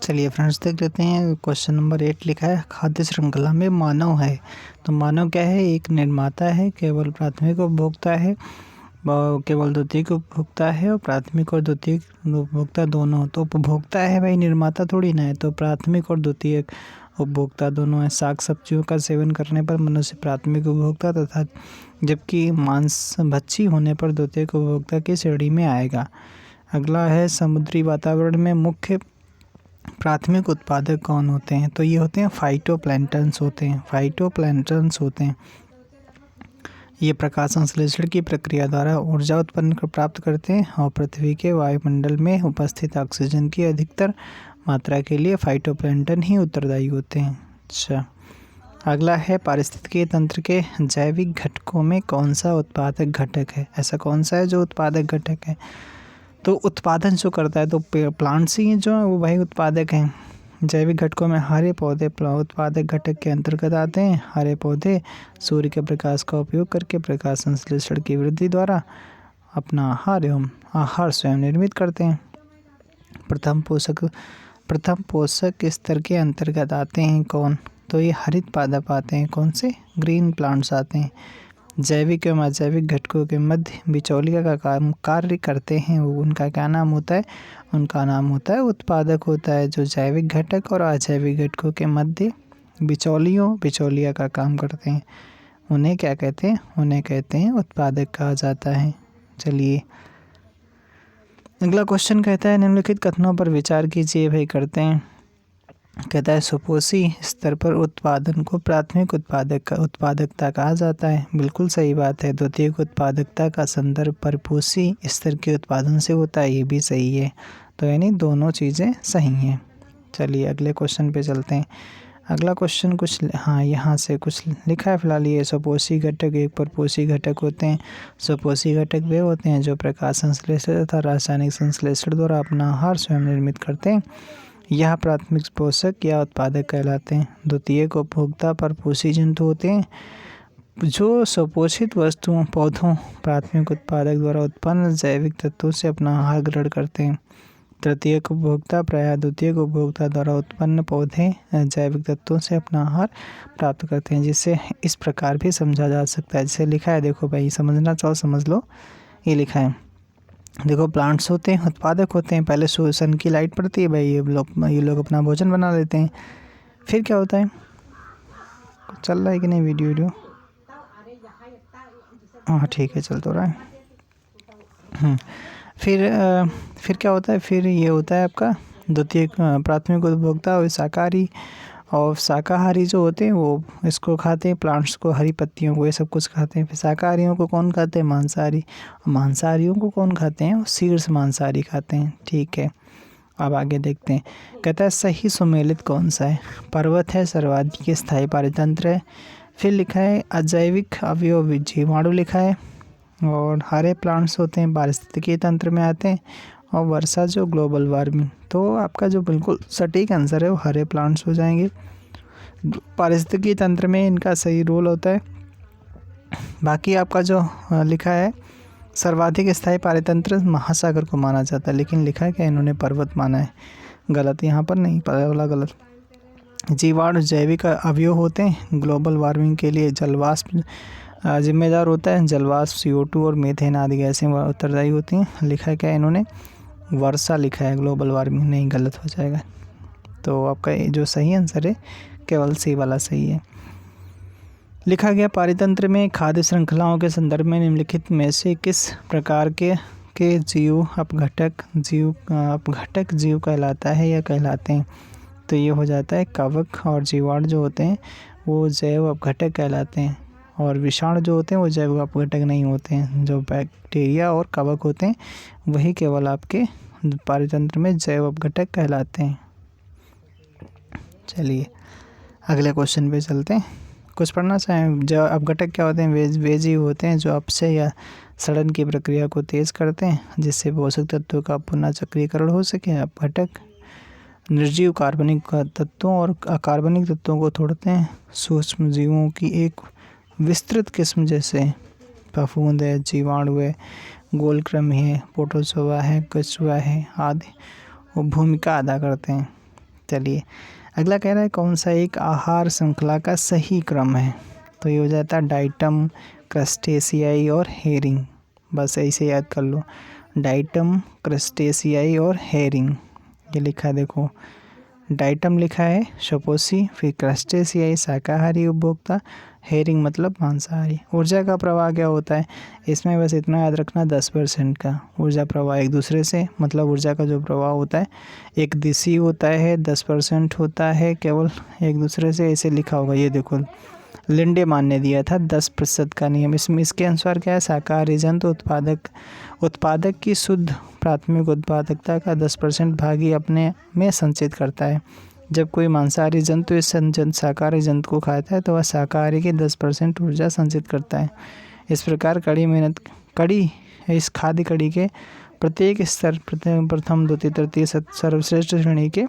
चलिए फ्रेंड्स, देख लेते हैं। क्वेश्चन नंबर 8 लिखा है, खाद्य श्रृंखला में मानव है। तो मानव क्या है? एक निर्माता है, केवल प्राथमिक उपभोक्ता है, केवल द्वितीयक उपभोक्ता है, और प्राथमिक और द्वितीयक उपभोक्ता दोनों। तो उपभोक्ता है भाई, निर्माता थोड़ी ना है। तो प्राथमिक और द्वितीयक उपभोक्ता दोनों है। साग सब्जियों का सेवन करने पर मनुष्य प्राथमिक उपभोक्ता तथा जबकि मांस भक्षी होने पर द्वितीयक उपभोक्ता की श्रेणी में आएगा। अगला है, समुद्री वातावरण में मुख्य प्राथमिक उत्पादक कौन होते हैं? तो ये होते हैं फाइटोप्लैंक्टन्स होते हैं। फाइटोप्लैंक्टन्स होते हैं। ये प्रकाश संश्लेषण की प्रक्रिया द्वारा ऊर्जा उत्पन्न प्राप्त करते हैं और पृथ्वी के वायुमंडल में उपस्थित ऑक्सीजन की अधिकतर मात्रा के लिए फाइटोप्लैंक्टन ही उत्तरदायी होते हैं। अच्छा, अगला है, पारिस्थितिकी तंत्र के जैविक घटकों में कौन सा उत्पादक घटक है? ऐसा कौन सा है जो उत्पादक घटक है? तो उत्पादन जो करता है तो प्लांट्स ही जो है वो भाई उत्पादक हैं। जैविक घटकों में हरे पौधे उत्पादक घटक के अंतर्गत आते हैं। हरे पौधे सूर्य के प्रकाश का उपयोग करके प्रकाश संश्लेषण की वृद्धि द्वारा अपना आहार स्वयं निर्मित करते हैं। प्रथम पोषक स्तर के अंतर्गत आते हैं कौन? तो ये हरित पादप आते हैं। कौन से? ग्रीन प्लांट्स आते हैं। जैविक एवं अजैविक घटकों के मध्य बिचौलिया का कार्य करते हैं। उनका क्या नाम होता है? उनका नाम होता है उत्पादक होता है। जो जैविक घटक और अजैविक घटकों के मध्य बिचौलिया का काम करते हैं, उन्हें क्या कहते हैं? उन्हें कहते हैं उत्पादक कहा जाता है। चलिए, अगला क्वेश्चन कहता है, निम्नलिखित कथनों पर विचार कीजिए। भाई करते हैं। कहता है, सुपोषी स्तर पर उत्पादन को प्राथमिक उत्पादकता कहा जाता है। बिल्कुल सही बात है। द्वितीयक उत्पादकता का संदर्भ परिपोषी स्तर के उत्पादन से होता है। ये भी सही है। तो यानी दोनों चीज़ें सही हैं। चलिए अगले क्वेश्चन पे चलते हैं। अगला क्वेश्चन यहाँ से कुछ लिखा है फिलहाल। ये सुपोषी घटक एक परिपोषी घटक होते हैं। सुपोषी घटक वे होते हैं जो प्रकाश संश्लेषण तथा रासायनिक संश्लेषण द्वारा अपना आहार स्वयं निर्मित करते हैं। यह प्राथमिक पोषक या उत्पादक कहलाते हैं। द्वितीयक उपभोक्ता परपोषी जंतु होते हैं जो सुपोषित वस्तुओं पौधों प्राथमिक उत्पादक द्वारा उत्पन्न जैविक तत्वों से अपना आहार ग्रहण करते हैं। तृतीयक उपभोक्ता प्रायः द्वितीयक उपभोक्ता द्वारा उत्पन्न पौधे जैविक तत्वों से अपना आहार प्राप्त करते हैं। जिसे इस प्रकार भी समझा जा सकता है, जैसे लिखा है। देखो भाई, समझना चाहो समझ लो। ये लिखा है, देखो, प्लांट्स होते हैं उत्पादक होते हैं। पहले सन की लाइट पड़ती है भाई, ये लोग अपना भोजन बना लेते हैं। फिर क्या होता है? चल रहा है कि नहीं वीडियो? हाँ ठीक है, चल तो रहा है। फिर क्या होता है? फिर ये होता है आपका द्वितीय प्राथमिक उपभोक्ता और शाकाहारी। और शाकाहारी जो होते हैं वो इसको खाते हैं, प्लांट्स को, हरी पत्तियों को, ये सब कुछ खाते हैं। फिर शाकाहारियों को कौन खाते हैं? मांसाहारी। मांसाहारियों को कौन खाते हैं? वो शीर्ष मांसाहारी खाते हैं। ठीक है, अब आगे देखते हैं। कहता है, सही सुमेलित कौन सा है? पर्वत है, सर्वाधिक स्थायी पारितंत्र है। फिर लिखा है अजैविक अवयव जीवाणु लिखा है। और हरे प्लांट्स होते हैं पारिस्थितिकी तंत्र में आते हैं। और वर्षा जो ग्लोबल वार्मिंग। तो आपका जो बिल्कुल सटीक आंसर है वो हरे प्लांट्स हो जाएंगे। पारिस्थितिकी तंत्र में इनका सही रोल होता है। बाकी आपका जो लिखा है सर्वाधिक स्थायी पारितंत्र महासागर को माना जाता है, लेकिन लिखा है क्या? इन्होंने पर्वत माना है। गलत, यहाँ पर नहीं, वाला गलत। जीवाणु जैविक अवयव होते हैं। ग्लोबल वार्मिंग के लिए जलवाष्प जिम्मेदार होता है। जलवाष्प CO2 और मीथेन आदि गैसें उत्तरदायी होती हैं। लिखा है क्या इन्होंने? वर्षा लिखा है, ग्लोबल वार्मिंग नहीं, गलत हो जाएगा। तो आपका जो सही आंसर है केवल सी वाला सही है। लिखा गया, पारितंत्र में खाद्य श्रृंखलाओं के संदर्भ में निम्नलिखित में से किस प्रकार के जीव अपघटक जीव कहलाता है या कहलाते हैं? तो ये हो जाता है कवक। और जीवाणु जो होते हैं वो जैव अपघटक कहलाते हैं। और विषाणु जो होते हैं वो जैव अपघटक नहीं होते हैं। जो बैक्टीरिया और कवक होते हैं वही केवल आपके पारितंत्र में जैव अपघटक कहलाते हैं। चलिए अगले क्वेश्चन पे चलते हैं। कुछ पढ़ना चाहें? जैव अपघटक क्या होते हैं? वे जीव होते हैं जो अपचय या सड़न की प्रक्रिया को तेज करते हैं जिससे पोषक तत्वों का पुनः चक्रीकरण हो सके। अपघटक निर्जीव कार्बनिक तत्वों और अकार्बनिक तत्वों को तोड़ते हैं। सूक्ष्म जीवों की एक विस्तृत किस्म जैसे फफूंद है, जीवाणु है, गोलकृमि है, प्रोटोजोआ है, कछुआ है आदि वो भूमिका अदा करते हैं। चलिए अगला कह रहा है कौन सा एक आहार श्रृंखला का सही क्रम है। तो ये हो जाता है डाइटम, क्रस्टेशियाई और हेरिंग। बस ऐसे याद कर लो, डाइटम, क्रस्टेशियाई और हेरिंग। ये लिखा है देखो, डाइटम लिखा है शपोषी, फिर क्रस्टेशियाई शाकाहारी उपभोक्ता, हेरिंग मतलब मांसाहारी। ऊर्जा का प्रवाह क्या होता है, इसमें बस इतना याद रखना 10% का ऊर्जा प्रवाह एक दूसरे से, मतलब ऊर्जा का जो प्रवाह होता है एक दिशी होता है, 10% होता है केवल एक दूसरे से, ऐसे लिखा होगा। ये देखो लिंडेमान ने दिया था 10% का नियम। इसके अनुसार क्या है, शाकाहारी जंतु उत्पादक की शुद्ध प्राथमिक उत्पादकता का 10% भाग ही अपने में संचित करता है। जब कोई मांसाहारी जंतु इस शाकाहारी जंतु को खाता है तो वह शाकाहारी की 10% ऊर्जा संचित करता है। इस प्रकार कड़ी इस खाद्य कड़ी के प्रत्येक स्तर प्रथम, द्वितीय, तृतीय, सर्वश्रेष्ठ श्रेणी के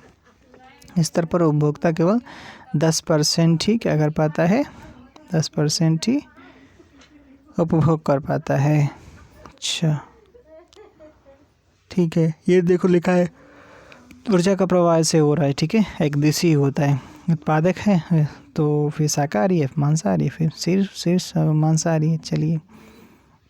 स्तर पर उपभोक्ता केवल 10% ही क्या कर पाता है, 10% ही उपभोग कर पाता है। अच्छा ठीक है, ये देखो लिखा है ऊर्जा का प्रवाह ऐसे हो रहा है। ठीक है, एक दिशी होता है, उत्पादक है तो फिर शाकाहारी है, मांसाहारी, फिर शीर्ष मांसाहारी है। चलिए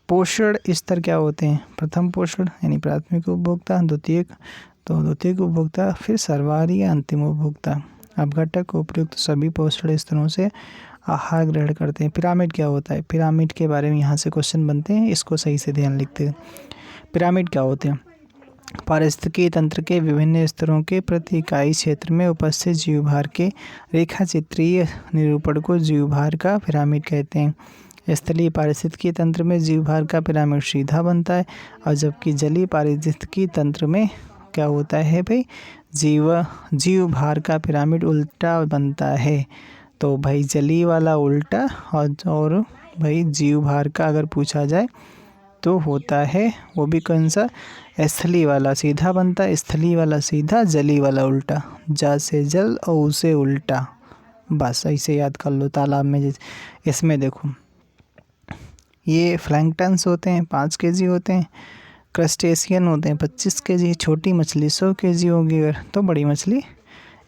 पोषण स्तर क्या होते हैं, प्रथम पोषण यानी प्राथमिक उपभोक्ता, द्वितीय उपभोक्ता, फिर सर्वाहारी या अंतिम उपभोक्ता। अपघटक उपयुक्त सभी पोषण स्तरों से आहार ग्रहण करते हैं। पिरामिड क्या होता है, पिरामिड के बारे में यहाँ से क्वेश्चन बनते हैं, इसको सही से ध्यान लिखते हैं। पिरामिड क्या होते हैं, पारिस्थितिकी तंत्र के विभिन्न स्तरों के प्रति इकाई क्षेत्र में उपस्थित जीवभार के रेखा चित्रीय निरूपण को जीवभार का पिरामिड कहते हैं। स्थलीय पारिस्थितिकी तंत्र में जीवभार का पिरामिड सीधा बनता है, और जबकि जलीय पारिस्थितिकी तंत्र में क्या होता है भाई, जीवभार का पिरामिड उल्टा बनता है। तो भाई जलीय वाला उल्टा और भाई जीवभार का अगर पूछा जाए तो होता है वो भी कौन सा, स्थलीय वाला सीधा बनता है, स्थलीय वाला सीधा, जलीय वाला उल्टा, जा से जल और उसे उल्टा। बस ऐसे याद कर लो। तालाब में इसमें देखो ये प्लैंक्टन्स होते हैं 5 kg होते हैं, क्रस्टेशियन होते हैं 25 kg, छोटी मछली 100 kg होगी अगर, तो बड़ी मछली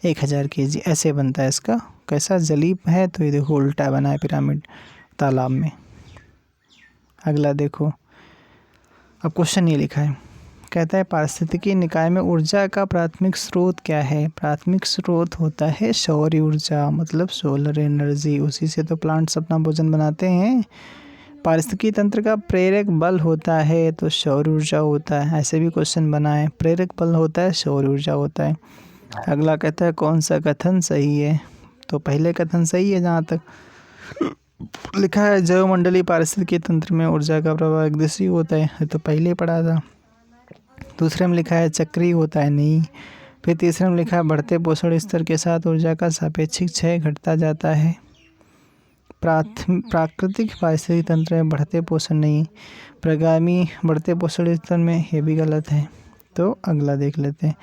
1000 kg। ऐसे बनता है इसका। कैसा, जलीय है तो ये देखो उल्टा बना है पिरामिड तालाब में। अगला देखो, अब क्वेश्चन ये लिखा है, कहता है पारिस्थितिकी निकाय में ऊर्जा का प्राथमिक स्रोत क्या है। प्राथमिक स्रोत होता है सौर ऊर्जा, मतलब सोलर एनर्जी, उसी से तो प्लांट्स अपना भोजन बनाते हैं। पारिस्थितिकी तंत्र का प्रेरक बल होता है तो सौर ऊर्जा होता है। ऐसे भी क्वेश्चन बना है, प्रेरक बल होता है, सौर ऊर्जा होता है। अगला कहता है कौन सा कथन सही है। तो पहले कथन सही है, जहाँ तक लिखा है जैवमंडलीय पारिस्थितिकी तंत्र में ऊर्जा का प्रवाह एक दिशी होता है, तो पहले पढ़ा था। दूसरे में लिखा है चक्रीय होता है, नहीं। फिर तीसरे में लिखा है बढ़ते पोषण स्तर के साथ ऊर्जा का सापेक्षिक क्षय घटता जाता है। प्राकृतिक पारिस्थितिकी तंत्र में बढ़ते पोषण नहीं, प्रगामी बढ़ते पोषण स्तर में, ये भी गलत है। तो अगला देख लेते हैं,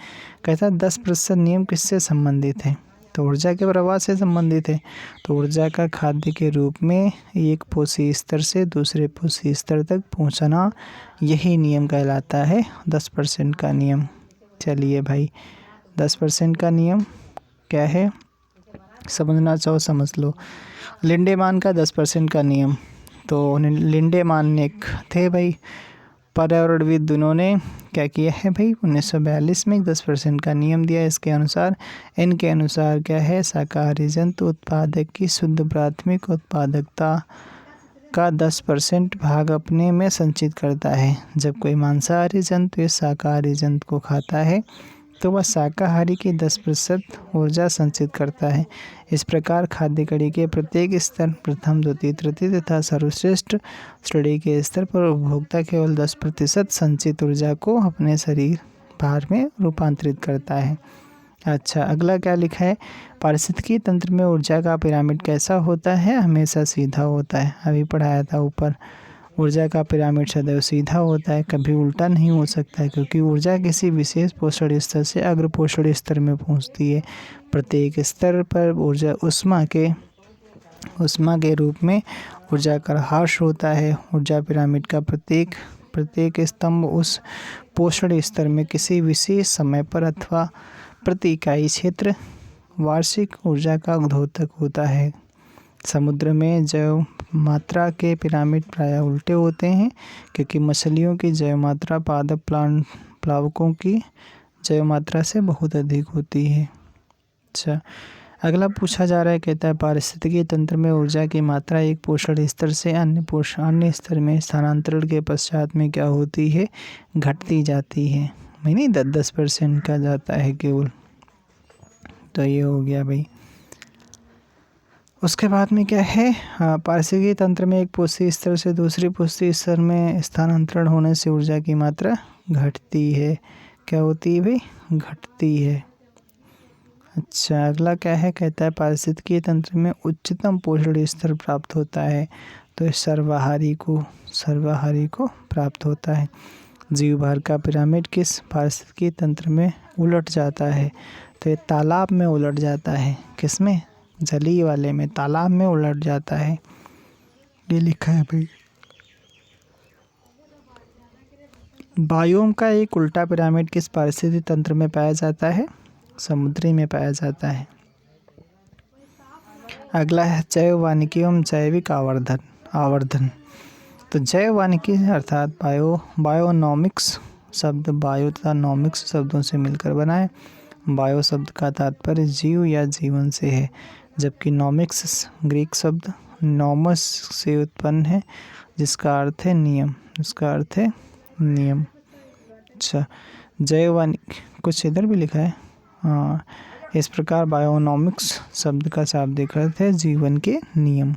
कहता है 10% नियम किससे संबंधित है। तो ऊर्जा के प्रवाह से संबंधित है। तो ऊर्जा का खाद्य के रूप में एक पोषी स्तर से दूसरे पोषी स्तर तक पहुंचना, यही नियम कहलाता है 10% का नियम। चलिए भाई 10% का नियम क्या है, समझना चाहो समझ लो। लिंडेमान का 10% का नियम, तो लिंडेमान एक थे भाई पर्यावरणविद, उन्होंने क्या किया है भाई 1942 में 10% का नियम दिया। इसके अनुसार इनके अनुसार क्या है, शाकाहारी जंतु उत्पादक की शुद्ध प्राथमिक उत्पादकता का 10% भाग अपने में संचित करता है। जब कोई मांसाहारी जंतु इस शाकाहारी जंतु को खाता है तो वह शाकाहारी की 10% ऊर्जा संचित करता है। इस प्रकार खाद्य कड़ी के प्रत्येक स्तर प्रथम, द्वितीय, तृतीय तथा सर्वश्रेष्ठ श्रेणी के स्तर पर उपभोक्ता केवल 10% संचित ऊर्जा को अपने शरीर भार में रूपांतरित करता है। अच्छा अगला क्या लिखा है, पारिस्थितिकी तंत्र में ऊर्जा का पिरामिड कैसा होता है, हमेशा सीधा होता है। अभी पढ़ाया था ऊपर, ऊर्जा का पिरामिड सदैव सीधा होता है, कभी उल्टा नहीं हो सकता है, क्योंकि ऊर्जा किसी विशेष पोषण स्तर से अग्र पोषण स्तर में पहुंचती है। प्रत्येक स्तर पर ऊर्जा उष्मा के रूप में ऊर्जा का ह्रास होता है। ऊर्जा पिरामिड का प्रत्येक स्तंभ उस पोषण स्तर में किसी विशेष समय पर अथवा प्रति इकाई क्षेत्र वार्षिक ऊर्जा का द्योतक होता है। समुद्र में जैव मात्रा के पिरामिड प्रायः उल्टे होते हैं, क्योंकि मछलियों की जैव मात्रा पादप प्लावकों की जैव मात्रा से बहुत अधिक होती है। अच्छा, अगला पूछा जा रहा है, कहता है पारिस्थितिकी तंत्र में ऊर्जा की मात्रा एक पोषण स्तर से अन्य स्तर में स्थानांतरण के पश्चात में क्या होती है? घटती जाती है। नहीं 10% का जाता है केवल। तो ये हो गया भाई। उसके बाद में क्या है, पारिस्थितिकी तंत्र में एक पोषी स्तर से दूसरी पोषी स्तर में स्थानांतरण होने से ऊर्जा की मात्रा घटती है। क्या होती है भाई? घटती है। अच्छा, अगला क्या है, कहता है पारिस्थितिकी तंत्र में उच्चतम पोषण स्तर प्राप्त होता है। तो सर्वाहारी को प्राप्त होता है। जीव भार का पिरामिड किस पारिस्थितिकी तंत्र में उलट जाता है? तो ये तालाब में उलट जाता है। किस में? जलीय वाले में, तालाब में उलट जाता है। ये लिखा है भाई। बायोम का एक उल्टा पिरामिड किस पारिस्थितिकी तंत्र में पाया जाता है? समुद्री में पाया जाता है। अगला है जैव वानिकी एवं जैविक आवर्धन। तो जैव वानिकी अर्थात बायोनॉमिक्स शब्द बायो तथा नॉमिक्स शब्दों से मिलकर बना है। बायो शब्द का तात्पर्य जीव या जीवन से है, जबकि नॉमिक्स ग्रीक शब्द नॉमस से उत्पन्न है, जिसका अर्थ है नियम। अच्छा, जैव वानिकी कुछ इधर भी लिखा है। हाँ, इस प्रकार बायोनॉमिक्स शब्द का शाब्दिक अर्थ है जीवन के नियम।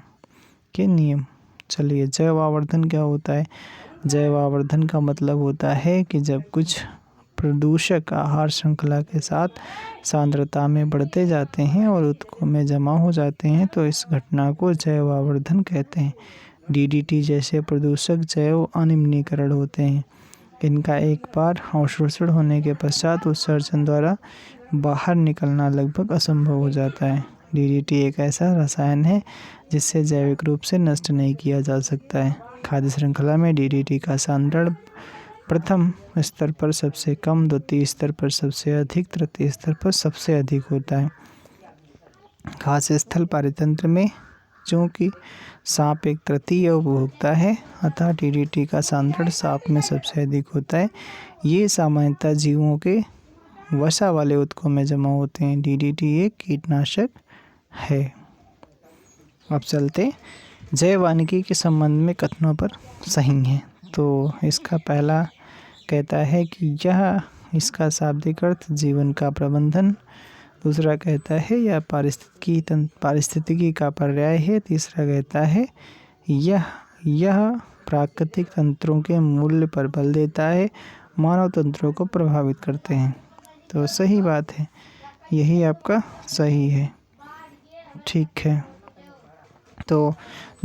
चलिए, जैव आवर्धन क्या होता है? जैव आवर्धन का मतलब होता है कि जब कुछ प्रदूषक आहार श्रृंखला के साथ सांद्रता में बढ़ते जाते हैं और ऊतकों में जमा हो जाते हैं, तो इस घटना को जैव आवर्धन कहते हैं। DDT जैसे प्रदूषक जैव अनिम्नीकरण होते हैं। इनका एक बार अवशोषण होने के पश्चात उत्सर्जन द्वारा बाहर निकलना लगभग असंभव हो जाता है। DDT एक ऐसा रसायन है जिससे जैविक रूप से नष्ट नहीं किया जा सकता है। खाद्य श्रृंखला में DDT का सांद्रण प्रथम स्तर पर सबसे कम, द्वितीय स्तर पर सबसे अधिक, तृतीय स्तर पर सबसे अधिक होता है। खाद्य स्थल पारितंत्र में चूँकि सांप एक तृतीय उपभोक्ता है, अतः DDT का सांद्रण सांप में सबसे अधिक होता है। ये सामान्यतः जीवों के वसा वाले ऊतकों में जमा होते हैं। DDT एक कीटनाशक है। अब चलते जैव वानिकी के संबंध में कथनों पर सही है। तो इसका पहला कहता है कि यह इसका शाब्दिक अर्थ जीवन का प्रबंधन। दूसरा कहता है यह पारिस्थितिकी का पर्याय है। तीसरा कहता है यह प्राकृतिक तंत्रों के मूल्य पर बल देता है, मानव तंत्रों को प्रभावित करते हैं। तो सही बात है, यही आपका सही है। ठीक है, तो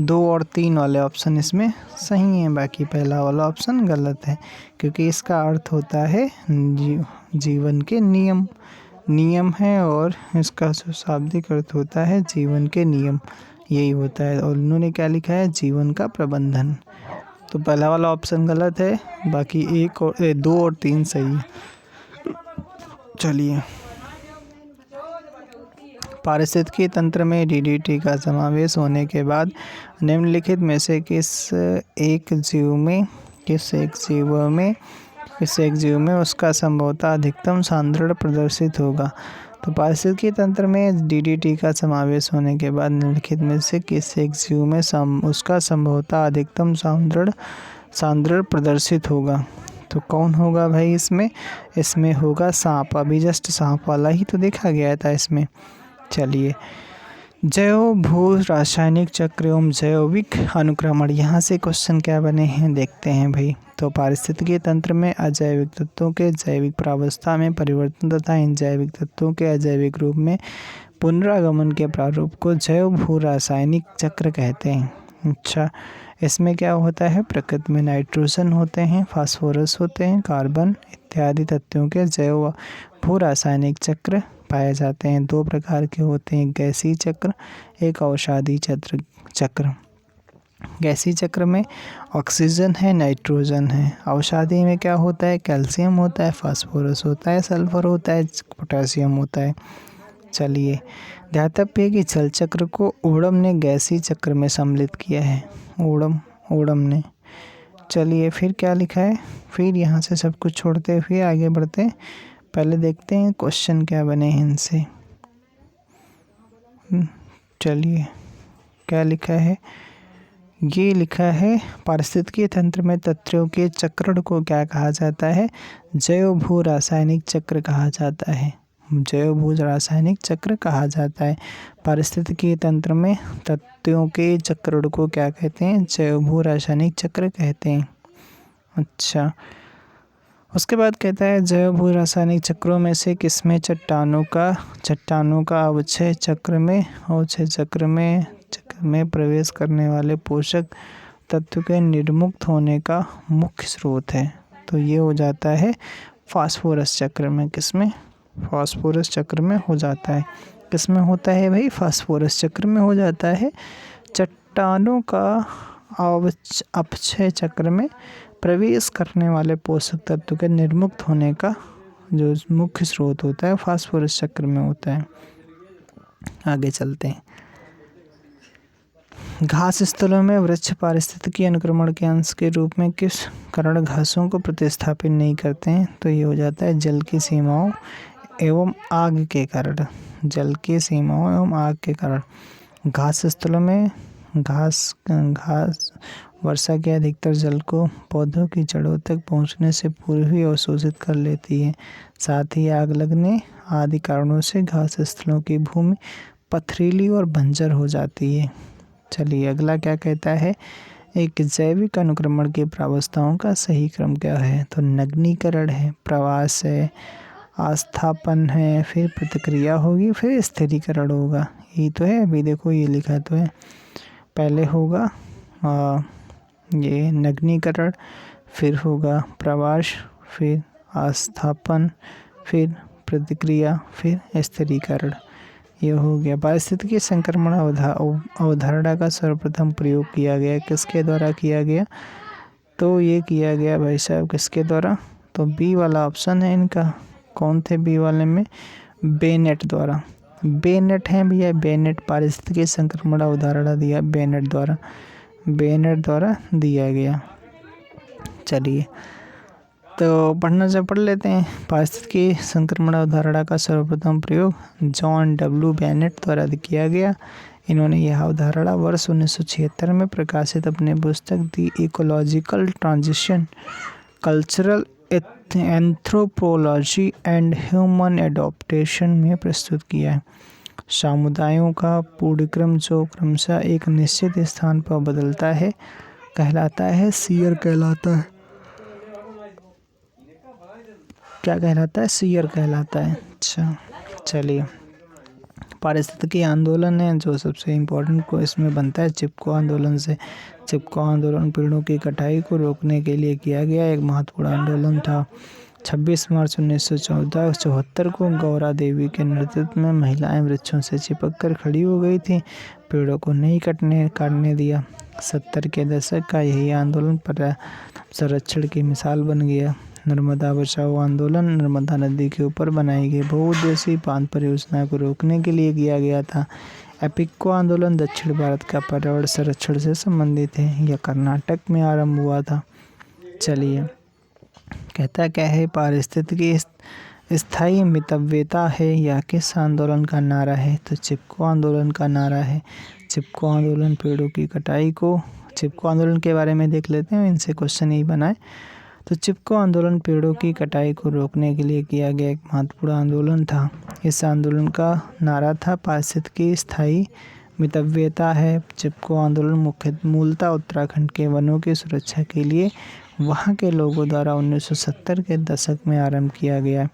2 और 3 वाले ऑप्शन इसमें सही हैं, बाकी पहला वाला ऑप्शन गलत है, क्योंकि इसका अर्थ होता है जीवन के नियम है, और इसका शाब्दिक अर्थ होता है जीवन के नियम, यही होता है। और उन्होंने क्या लिखा है? जीवन का प्रबंधन। तो पहला वाला ऑप्शन गलत है, बाकी 2 और 3 सही है। चलिए, पारिस्थितिकी तंत्र में DDT का समावेश होने के बाद निम्नलिखित में से किस एक जीव में उसका संभवतः अधिकतम सांद्रण प्रदर्शित होगा? तो पारिस्थितिकी तंत्र में DDT का समावेश होने के बाद निम्नलिखित में से किस एक जीव में उसका संभवतः अधिकतम सांद्रण प्रदर्शित होगा? तो कौन होगा भाई? इसमें होगा सांप। अभी जस्ट सांप वाला ही तो देखा गया था इसमें। चलिए, जैव भू रासायनिक चक्र एवं जैविक अनुक्रमण, यहाँ से क्वेश्चन क्या बने हैं देखते हैं भाई। तो पारिस्थितिकी तंत्र में अजैविक तत्वों के जैविक प्रावस्था में परिवर्तन तथा इन जैविक तत्वों के अजैविक रूप में पुनरागमन के प्रारूप को जैव भू रासायनिक चक्र कहते हैं। अच्छा, इसमें क्या होता है? प्रकृति में नाइट्रोजन होते हैं, फास्फोरस होते हैं, कार्बन इत्यादि तत्वों के जैव भू रासायनिक चक्र पाए जाते हैं। 2 प्रकार के होते हैं, गैसीय चक्र, एक औषधि चक्र। गैसीय चक्र में ऑक्सीजन है, नाइट्रोजन है। अवसादी में क्या होता है? कैल्शियम होता है, फास्फोरस होता है, सल्फर होता है, पोटेशियम होता है। चलिए, ध्यातव्य है कि जल चक्र को ओडम ने गैसीय चक्र में सम्मिलित किया है। ओडम ने। चलिए, फिर क्या लिखा है? फिर यहाँ से सब कुछ छोड़ते हुए आगे बढ़ते हैं। पहले देखते हैं क्वेश्चन क्या बने हैं इनसे। चलिए, क्या लिखा है? ये लिखा है, पारिस्थितिकीय तंत्र में तत्वों के चक्रण को क्या कहा जाता है? जैव भू रासायनिक चक्र कहा जाता है। जैव भू रासायनिक चक्र कहा जाता है। पारिस्थितिकीय तंत्र में तत्वों के चक्रण को क्या कहते हैं? जैव भू रासायनिक चक्र कहते हैं। अच्छा, उसके बाद कहता है जैव भू रासायनिक चक्रों में से किसमें चट्टानों का अवक्षय चक्र में प्रवेश करने वाले पोषक तत्व के निर्मुक्त होने का मुख्य स्रोत है? तो ये हो जाता है फास्फोरस चक्र में। किसमें? फास्फोरस चक्र में हो जाता है। किसमें होता है भाई? फास्फोरस चक्र में हो जाता है। चट्टानों का अपक्षय चक्र में प्रवेश करने वाले पोषक तत्व के निर्मुक्त होने का जो मुख्य स्रोत होता है फास्फोरस चक्र में होता है। आगे चलते हैं। घास स्थलों में वृक्ष पारिस्थितिकी अनुक्रमण के अंश के रूप में किस कारण घासों को प्रतिस्थापित नहीं करते हैं? तो ये हो जाता है जल की सीमाओं एवं आग के कारण। जल की सीमाओं एवं आग के कारण घास स्थलों में घास वर्षा के अधिकतर जल को पौधों की जड़ों तक पहुंचने से पूर्व ही अवशोषित कर लेती है। साथ ही आग लगने आदि कारणों से घास स्थलों की भूमि पथरीली और बंजर हो जाती है। चलिए, अगला क्या कहता है? एक जैविक अनुक्रमण की प्रावस्थाओं का सही क्रम क्या है? तो नग्नीकरण है, प्रवास है, आस्थापन है, फिर प्रतिक्रिया होगी, फिर स्थिरीकरण होगा। यही तो है। अभी देखो ये लिखा तो है। पहले होगा ये नग्नीकरण, फिर होगा प्रवास, फिर आस्थापन, फिर प्रतिक्रिया, फिर स्थिरीकरण। ये हो गया। पारिस्थितिकी संक्रमण अवधारणा का सर्वप्रथम प्रयोग किया गया। किसके द्वारा किया गया? तो ये किया गया भाई साहब किसके द्वारा? तो बी वाला ऑप्शन है इनका। कौन थे बी वाले में? बेनेट द्वारा। बेनेट है भैया, बेनेट पारिस्थितिकी संक्रमण अवधारणा दिया बेनेट द्वारा दिया गया। चलिए, तो पढ़ना से पढ़ लेते हैं। पारिस्थितिकी संक्रमण अवधारणा का सर्वप्रथम प्रयोग जॉन डब्ल्यू बेनेट द्वारा किया गया। इन्होंने यह अवधारणा वर्ष 1976 में प्रकाशित अपने पुस्तक the ecological transition, cultural anthropology and human adaptation में प्रस्तुत किया है। समुदायों का पूर्णक्रम जो क्रमशः एक निश्चित स्थान पर बदलता है कहलाता है सीयर कहलाता है। क्या कहलाता है? सीयर कहलाता है। अच्छा, चलिए, पारिस्थितिकी आंदोलन है जो सबसे इम्पोर्टेंट को इसमें बनता है चिपको आंदोलन से। चिपको आंदोलन पेड़ों की कटाई को रोकने के लिए किया गया एक महत्वपूर्ण आंदोलन था। 26 मार्च 1974 को गौरा देवी के नेतृत्व में महिलाएं वृक्षों से चिपक कर खड़ी हो गई थी। पेड़ों को नहीं काटने दिया। 70 के दशक का यही आंदोलन पर्यावरण संरक्षण की मिसाल बन गया। नर्मदा बचाओ आंदोलन नर्मदा नदी के ऊपर बनाई गई बहुउद्देशीय बांध परियोजना को रोकने के लिए किया गया था। एपिको आंदोलन दक्षिण भारत का पर्यावरण संरक्षण से संबंधित है। यह कर्नाटक में आरंभ हुआ था। चलिए, कहता क्या है? पारिस्थितिकी स्थायी मितव्यता है यह किस आंदोलन का नारा है? तो चिपको आंदोलन का नारा है। चिपको आंदोलन पेड़ों की कटाई को, चिपको आंदोलन के बारे में देख लेते हैं, इनसे क्वेश्चन ही बनाए। तो चिपको आंदोलन पेड़ों की कटाई को रोकने के लिए किया गया एक महत्वपूर्ण आंदोलन था। इस आंदोलन का नारा था पारिस्थितिकी स्थायी मितव्यता है। चिपको आंदोलन मूलतः उत्तराखंड के वनों की सुरक्षा के लिए वहां के लोगों द्वारा 1970 के दशक में आरंभ किया गया।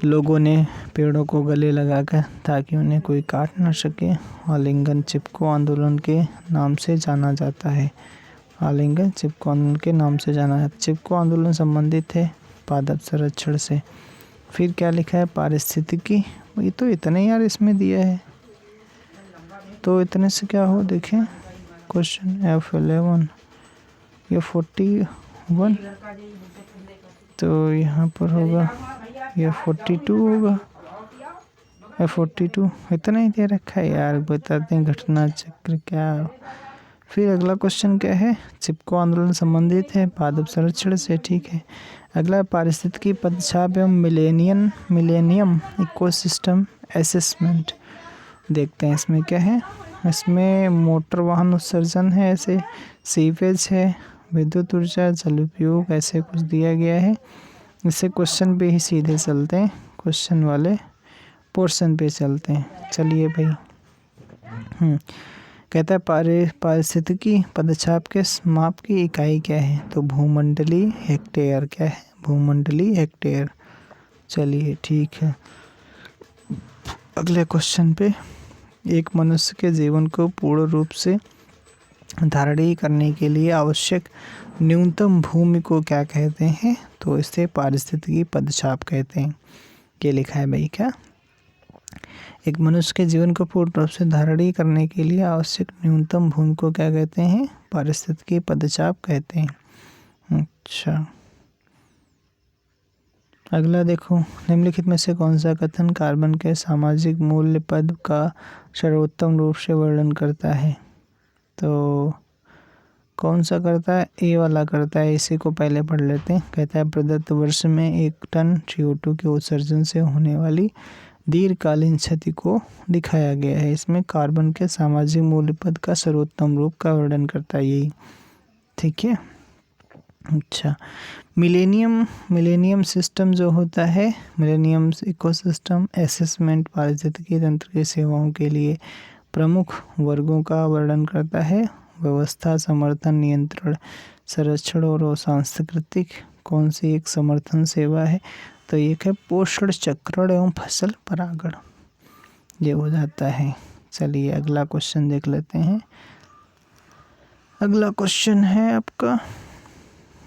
लोगों ने पेड़ों को गले लगाकर ताकि उन्हें कोई काट न सके। आलिंगन चिपको आंदोलन के नाम से जाना जाता है। आलिंगन चिपको आंदोलन के नाम से जाना जाता है। चिपको आंदोलन संबंधित है पादप संरक्षण से। फिर क्या लिखा है? पारिस्थितिकी, ये तो इतने यार इसमें दिया है, तो इतने से क्या हो देखें, क्वेश्चन F11 ये 41, तो यहाँ पर होगा ये 42 होगा, F42 इतना ही दे रखा है यार, बताते हैं घटना चक्र क्या। फिर अगला क्वेश्चन क्या है, चिपको आंदोलन संबंधित है पादप संरक्षण से, ठीक है। अगला पारिस्थितिकी पदछाप एवं मिलेनियम इकोसिस्टम असेसमेंट, देखते हैं इसमें क्या है। इसमें मोटर वाहन उत्सर्जन है, ऐसे सीवेज है, विद्युत ऊर्जा, जल उपयोग, ऐसे कुछ दिया गया है। इससे क्वेश्चन पे ही सीधे चलते हैं, क्वेश्चन वाले पोर्शन पे चलते हैं। चलिए भाई, कहता है पारिस्थितिकी पदछाप के माप की इकाई क्या है, तो भूमंडलीय हेक्टेयर, क्या है, भूमंडलीय हेक्टेयर। चलिए ठीक है। अगले क्वेश्चन पे, एक मनुष्य के जीवन को पूर्ण रूप से धारणीय करने के लिए आवश्यक न्यूनतम भूमि को क्या कहते हैं, तो इसे पारिस्थितिकी पदछाप कहते हैं। ये लिखा है भाई, क्या, एक मनुष्य के जीवन को पूर्ण रूप से धारणीय करने के लिए आवश्यक न्यूनतम भूमि को क्या कहते हैं, पारिस्थितिकी पदचाप कहते हैं। अच्छा, अगला देखो, निम्नलिखित में से कौन सा कथन कार्बन के सामाजिक मूल्य पद का सर्वोत्तम रूप से वर्णन करता है, तो कौन सा करता है, ए वाला करता है। इसी को पहले पढ़ लेते हैं। कहता है प्रदत्त वर्ष में 1 टन CO2 के उत्सर्जन से होने वाली दीर्घकालीन क्षति को दिखाया गया है। इसमें कार्बन के सामाजिक मूल्य पद का सर्वोत्तम रूप का वर्णन करता है यही, ठीक है। अच्छा, मिलेनियम सिस्टम जो होता है, मिलेनियम इकोसिस्टम असेसमेंट पारिस्थितिकी तंत्र की सेवाओं के लिए प्रमुख वर्गों का वर्णन करता है। व्यवस्था, समर्थन, नियंत्रण, संरक्षण और सांस्कृतिक कौन सी एक समर्थन सेवा है, तो एक है पोषण चक्रण एवं फसल परागण, ये हो जाता है। चलिए अगला क्वेश्चन देख लेते हैं। अगला क्वेश्चन है आपका,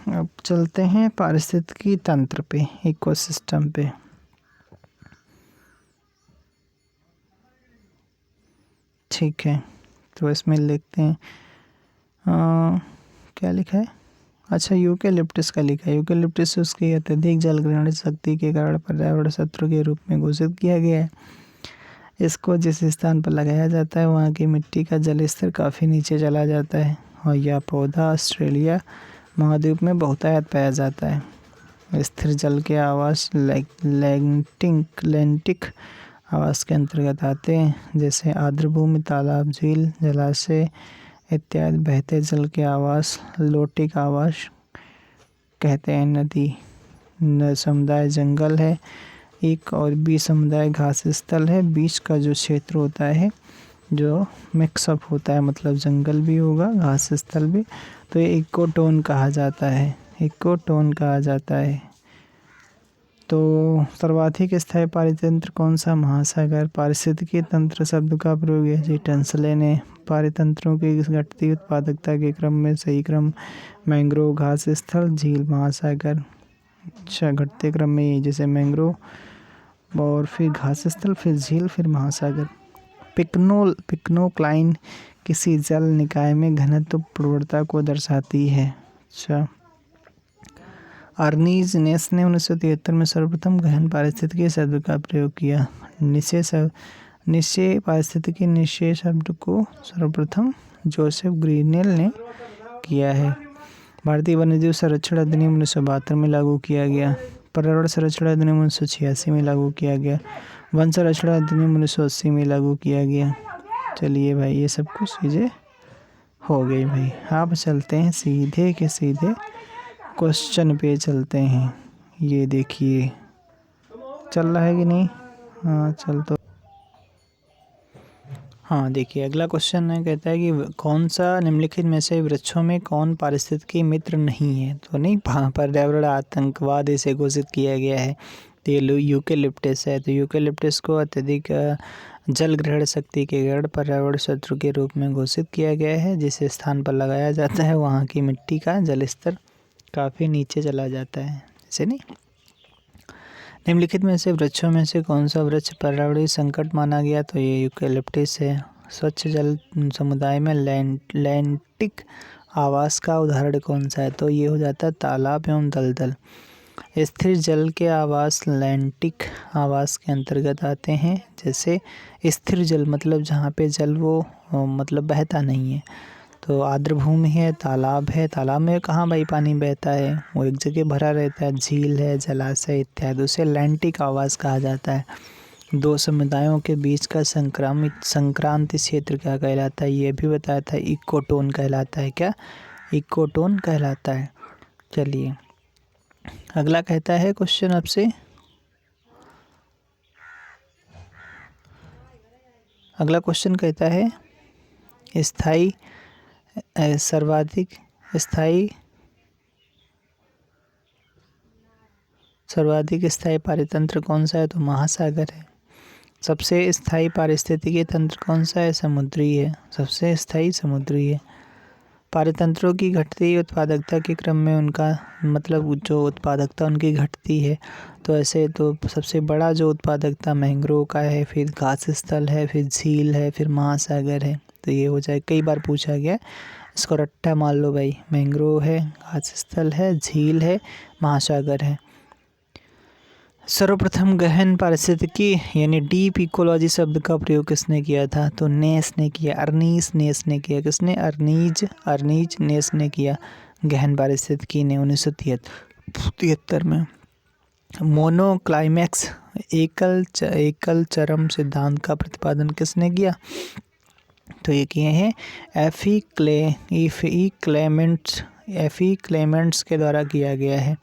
अब चलते हैं पारिस्थितिकी तंत्र पे, इकोसिस्टम पे। ठीक है, तो इसमें लिखते हैं क्या लिखा है, अच्छा यूकेलिप्टस का लिखा है। यूकेलिप्टस उसकी अत्यधिक जल ग्रहण शक्ति के कारण पर्यावरण शत्रु के रूप में घोषित किया गया है। इसको जिस स्थान पर लगाया जाता है वहाँ की मिट्टी का जल स्तर काफ़ी नीचे चला जाता है, और यह पौधा ऑस्ट्रेलिया महाद्वीप में बहुतायत पाया जाता है। स्थिर जल के आवास लैंटिक आवास के अंतर्गत आते हैं, जैसे आर्द्रभूमि, तालाब, झील, जलाशय इत्यादि। बहते जल के आवास लोटिक आवास कहते हैं। नदी समुदाय जंगल है एक, और बी समुदाय घास स्थल है। बीच का जो क्षेत्र होता है जो मिक्सअप होता है, मतलब जंगल भी होगा घास स्थल भी, तो ये इकोटोन कहा जाता है, इकोटोन कहा जाता है। तो सर्वाधिक स्थायी पारितंत्र कौन सा, महासागर। पारिस्थितिकी तंत्र शब्द का प्रयोग है जी टंसले ने पारितंत्रों की घटती उत्पादकता के क्रम में सही क्रम मैंग्रोव, घास स्थल, झील, महासागर। अच्छा, घटते क्रम में ये जैसे मैंग्रोव और फिर घास स्थल, फिर झील, फिर महासागर। पिक्नोक्लाइन किसी जल निकाय में घनत्व प्रवणता को दर्शाती है। अच्छा, अर्नीज नेस ने 1973 में सर्वप्रथम गहन पारिस्थितिकी शब्द का प्रयोग किया। निश्चय पारिस्थितिकी निश्चय शब्द को सर्वप्रथम जोसेफ ग्रीनेल ने किया है। भारतीय वन्यजीव संरक्षण अधिनियम 1972 में लागू किया गया। पर्यावरण संरक्षण अधिनियम 1986 में लागू किया गया। वन संरक्षण अधिनियम 1980 में लागू किया गया। चलिए भाई, ये सब कुछ चीज़ें हो गई भाई। आप चलते हैं सीधे के सीधे क्वेश्चन पे चलते हैं। ये देखिए चल रहा है कि नहीं, हाँ चल तो, हाँ देखिए अगला क्वेश्चन है, कहता है कि कौन सा निम्नलिखित में से वृक्षों में कौन पारिस्थितिकी मित्र नहीं है, तो नहीं, पर्यावरण आतंकवाद इसे घोषित किया गया है। तो ये यूकेलिप्टस है। तो यूकेलिप्टस को अत्यधिक जल ग्रहण शक्ति के कारण पर्यावरण शत्रु के रूप में घोषित किया गया है। जिस स्थान पर लगाया जाता है वहाँ की मिट्टी का जल स्तर काफ़ी नीचे चला जाता है, ऐसे नहीं। निम्नलिखित में से वृक्षों में से कौन सा वृक्ष पर्यावरणीय संकट माना गया, तो ये यूकेलिप्टस है। स्वच्छ जल समुदाय में लैंटिक आवास का उदाहरण कौन सा है? तो ये हो जाता है तालाब एवं दलदल। स्थिर जल के आवास लैंटिक आवास के अंतर्गत आते हैं। जैसे स्थिर जल मतलब जहाँ पे जल वो मतलब बहता नहीं है, तो आर्द्र भूमि है, तालाब है। तालाब में कहाँ भाई पानी बहता है, वो एक जगह भरा रहता है। झील है, जलाशय इत्यादि, उसे लैंटिक आवास कहा जाता है। दो समुदायों के बीच का संक्रांति क्षेत्र क्या कहलाता है? ये भी बताया था, इकोटोन कहलाता है। क्या? इकोटोन कहलाता है। चलिए अगला कहता है क्वेश्चन आपसे, अगला क्वेश्चन कहता है स्थाई सर्वाधिक स्थायी पारितंत्र कौन सा है? तो महासागर है। सबसे स्थायी पारिस्थितिकी तंत्र कौन सा है? समुद्री है। सबसे स्थायी समुद्री है। पारितंत्रों की घटती उत्पादकता के क्रम में उनका मतलब जो उत्पादकता उनकी घटती है, तो ऐसे तो सबसे बड़ा जो उत्पादकता मैंग्रोव का है, फिर घास स्थल है, फिर झील है, फिर महासागर है। तो ये हो जाए, कई बार पूछा गया, इसको रट्टा मान लो भाई। मैंग्रोव है, घास स्थल है, झील है, महासागर है। सर्वप्रथम गहन पारिस्थितिकी यानी डीप इकोलॉजी शब्द का प्रयोग किसने किया था? तो नेस ने किया, अर्नीस नेस ने किया। किसने? अर्नीज नेस ने किया गहन पारिस्थितिकी ने 1973 में। मोनोक्लाइमैक्स एकल चरम सिद्धांत का प्रतिपादन किसने किया? तो ये किए हैं एफी क्लेमेंट्स के द्वारा किया गया है।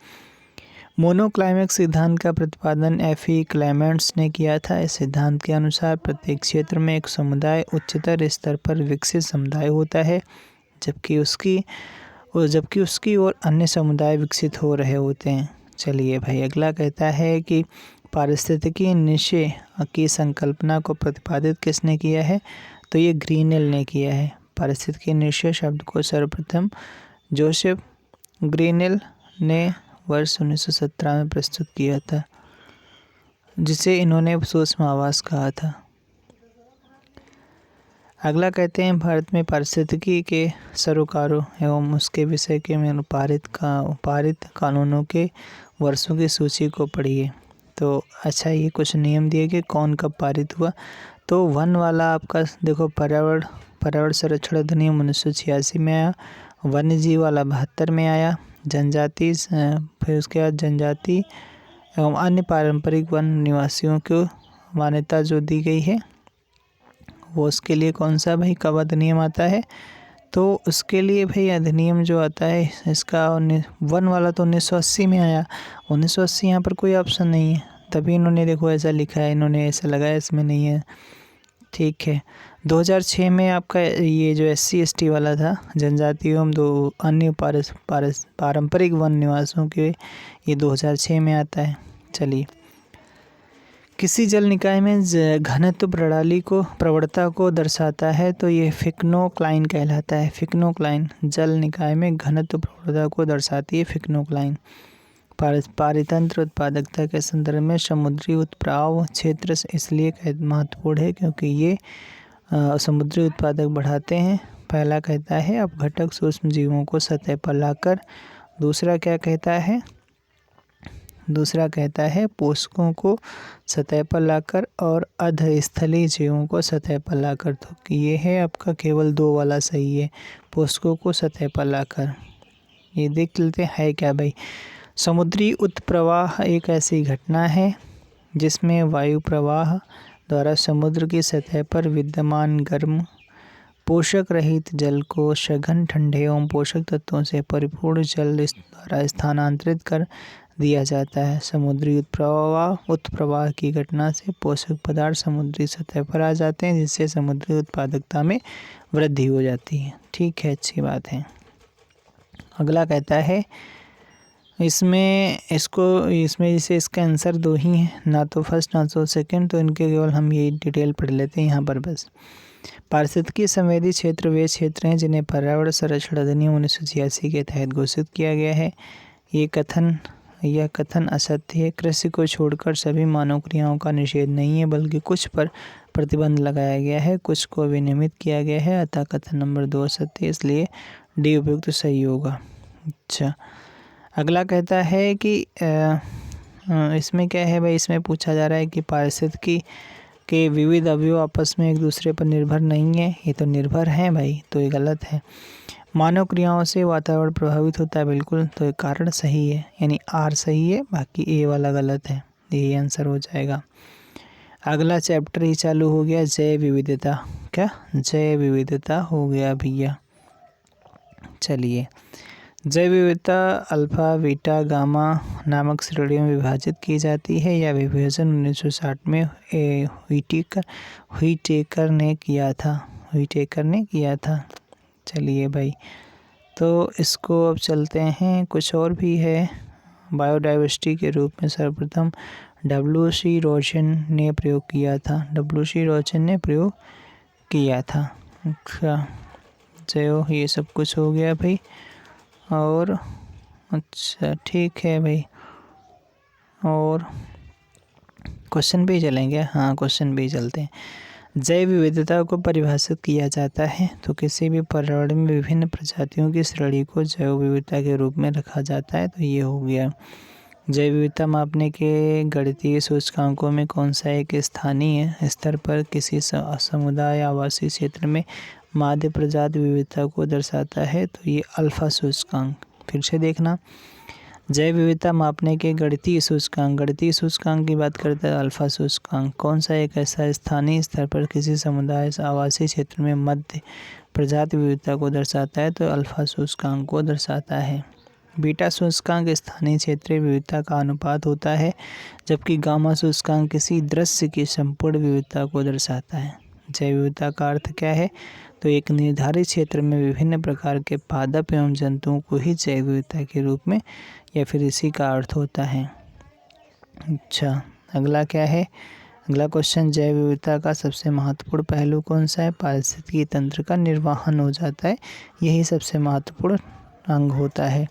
मोनोक्लाइमैक्स सिद्धांत का प्रतिपादन एफी क्लेमेंट्स ने किया था। इस सिद्धांत के अनुसार प्रत्येक क्षेत्र में एक समुदाय उच्चतर स्तर पर विकसित समुदाय होता है, जबकि उसकी और अन्य समुदाय विकसित हो रहे होते हैं। चलिए भाई अगला कहता है कि पारिस्थितिकी निशय की संकल्पना को प्रतिपादित किसने किया है? तो ये ग्रीनेल ने किया है। पारिस्थितिकी निशय शब्द को सर्वप्रथम जोसेफ ग्रीनेल ने वर्ष 1917 में प्रस्तुत किया था, जिसे इन्होंने सूक्ष्म आवास कहा था। अगला कहते हैं भारत में पारिस्थितिकी के सरोकारों एवं उसके विषय के में पारित कानूनों के वर्षों की सूची को पढ़िए। तो अच्छा, ये कुछ नियम दिए कि कौन कब पारित हुआ। तो वन वाला आपका देखो, पर्यावरण संरक्षण अधिनियम 1986 में आया। वन्य जीव वाला 72 में आया। जनजाति फिर उसके बाद जनजाति एवं अन्य पारंपरिक वन निवासियों को मान्यता जो दी गई है, वो उसके लिए कौन सा भाई कब अधिनियम आता है? तो उसके लिए भाई अधिनियम जो आता है इसका वन वाला तो 1980 में आया। 1980 यहाँ पर कोई ऑप्शन नहीं है, तभी इन्होंने देखो ऐसा लिखा है, इन्होंने ऐसा लगाया, इसमें नहीं है। ठीक है। 2006 में आपका ये जो SC ST वाला था, जनजाति एवं दो अन्य पारंपरिक वन निवासियों के, ये 2006 में आता है। चलिए, किसी जल निकाय में घनत्व प्रवणता को दर्शाता है, तो ये फिक्नोक्लाइन कहलाता है। फिक्नोक्लाइन जल निकाय में घनत्व प्रवणता को दर्शाती है, फिक्नोक्लाइन। पारितंत्र उत्पादकता के संदर्भ में समुद्री उत्प्राव क्षेत्र इसलिए महत्वपूर्ण है क्योंकि ये समुद्री उत्पादक बढ़ाते हैं। पहला कहता है अपघटक सूक्ष्म जीवों को सतह पर लाकर। दूसरा क्या कहता है? दूसरा कहता है पोषकों को सतह पर लाकर और अधस्थलीय जीवों को सतह पर लाकर। तो ये है आपका केवल 2 वाला सही है, पोषकों को सतह पर लाकर। ये देख लेते हैं क्या भाई। समुद्री उत्प्रवाह एक ऐसी घटना है जिसमें वायु प्रवाह द्वारा समुद्र की सतह पर विद्यमान गर्म पोषक रहित जल को सघन ठंडे एवं पोषक तत्वों से परिपूर्ण जल द्वारा स्थानांतरित कर दिया जाता है। समुद्री उत्प्रवाह की घटना से पोषक पदार्थ समुद्री सतह पर आ जाते हैं, जिससे समुद्री उत्पादकता में वृद्धि हो जाती है। ठीक है, अच्छी बात है। अगला कहता है इसमें जैसे इसका आंसर 2 ही है, ना तो फर्स्ट ना तो सेकंड, तो इनके केवल हम ये डिटेल पढ़ लेते हैं यहाँ पर बस। पारिस्थितिकी संवेदी क्षेत्र वे क्षेत्र हैं जिन्हें पर्यावरण संरक्षण अधिनियम 1986 के तहत घोषित किया गया है। ये कथन यह कथन असत्य है। कृषि को छोड़कर सभी मानव क्रियाओं का निषेध नहीं है, बल्कि कुछ पर प्रतिबंध लगाया गया है, कुछ को विनियमित किया गया है, अतः कथन नंबर 2 असत्य है, इसलिए डी उपयुक्त सही होगा। अच्छा, अगला कहता है कि इसमें क्या है भाई, इसमें पूछा जा रहा है कि पारिस्थितिकी के विविध अवयव आपस में एक दूसरे पर निर्भर नहीं है। ये तो निर्भर हैं भाई, तो ये गलत है। मानव क्रियाओं से वातावरण प्रभावित होता है, बिल्कुल, तो ये कारण सही है, यानी आर सही है, बाकी ए वाला गलत है, यही आंसर हो जाएगा। अगला चैप्टर ही चालू हो गया, जैव विविधता। क्या जैव विविधता हो गया भैया। चलिए, जैव विविधता अल्फा, बीटा, गामा नामक श्रेणियों में विभाजित की जाती है। यह विभाजन 1960 में व्हिटेकर ने किया था। चलिए भाई, तो इसको अब चलते हैं, कुछ और भी है। बायोडाइवर्सिटी के रूप में सर्वप्रथम W.C. रोजन ने प्रयोग किया था। अच्छा, चलो ये सब कुछ हो गया भाई। और अच्छा ठीक है भाई, और क्वेश्चन भी चलेंगे। हाँ, क्वेश्चन भी चलते हैं। जैव विविधता को परिभाषित किया जाता है तो किसी भी पर्यावरण में विभिन्न प्रजातियों की श्रेणी को जैव विविधता के रूप में रखा जाता है। तो ये हो गया। जैव विविधता मापने के गणितीय सूचकांकों में कौन सा एक स्थानीय स्तर पर किसी समुदाय आवासीय क्षेत्र में माध्य प्रजाति विविधता को दर्शाता है? तो ये अल्फा सूचकांक। फिर से देखना, जैव विविधता मापने के गणितीय सूचकांक की बात करते हैं अल्फा सूचकांक। कौन सा एक ऐसा स्थानीय स्तर पर किसी समुदाय आवासीय क्षेत्र में मध्य प्रजाति विविधता को दर्शाता है? तो अल्फा सूचकांक को दर्शाता है। बीटा सूचकांक स्थानीय क्षेत्रीय विविधता का अनुपात होता है, जबकि गामा सूचकांक किसी दृश्य की संपूर्ण विविधता को दर्शाता है। जैव विविधता का अर्थ क्या है? तो एक निर्धारित क्षेत्र में विभिन्न प्रकार के पादप एवं जंतुओं को ही जैव विविधता के रूप में या फिर इसी का अर्थ होता है। अच्छा, अगला क्या है? अगला क्वेश्चन, जैव विविधता का सबसे महत्वपूर्ण पहलू कौन सा है? पारिस्थितिकी तंत्र का निर्वहन हो जाता है, यही सबसे महत्वपूर्ण अंग होता है।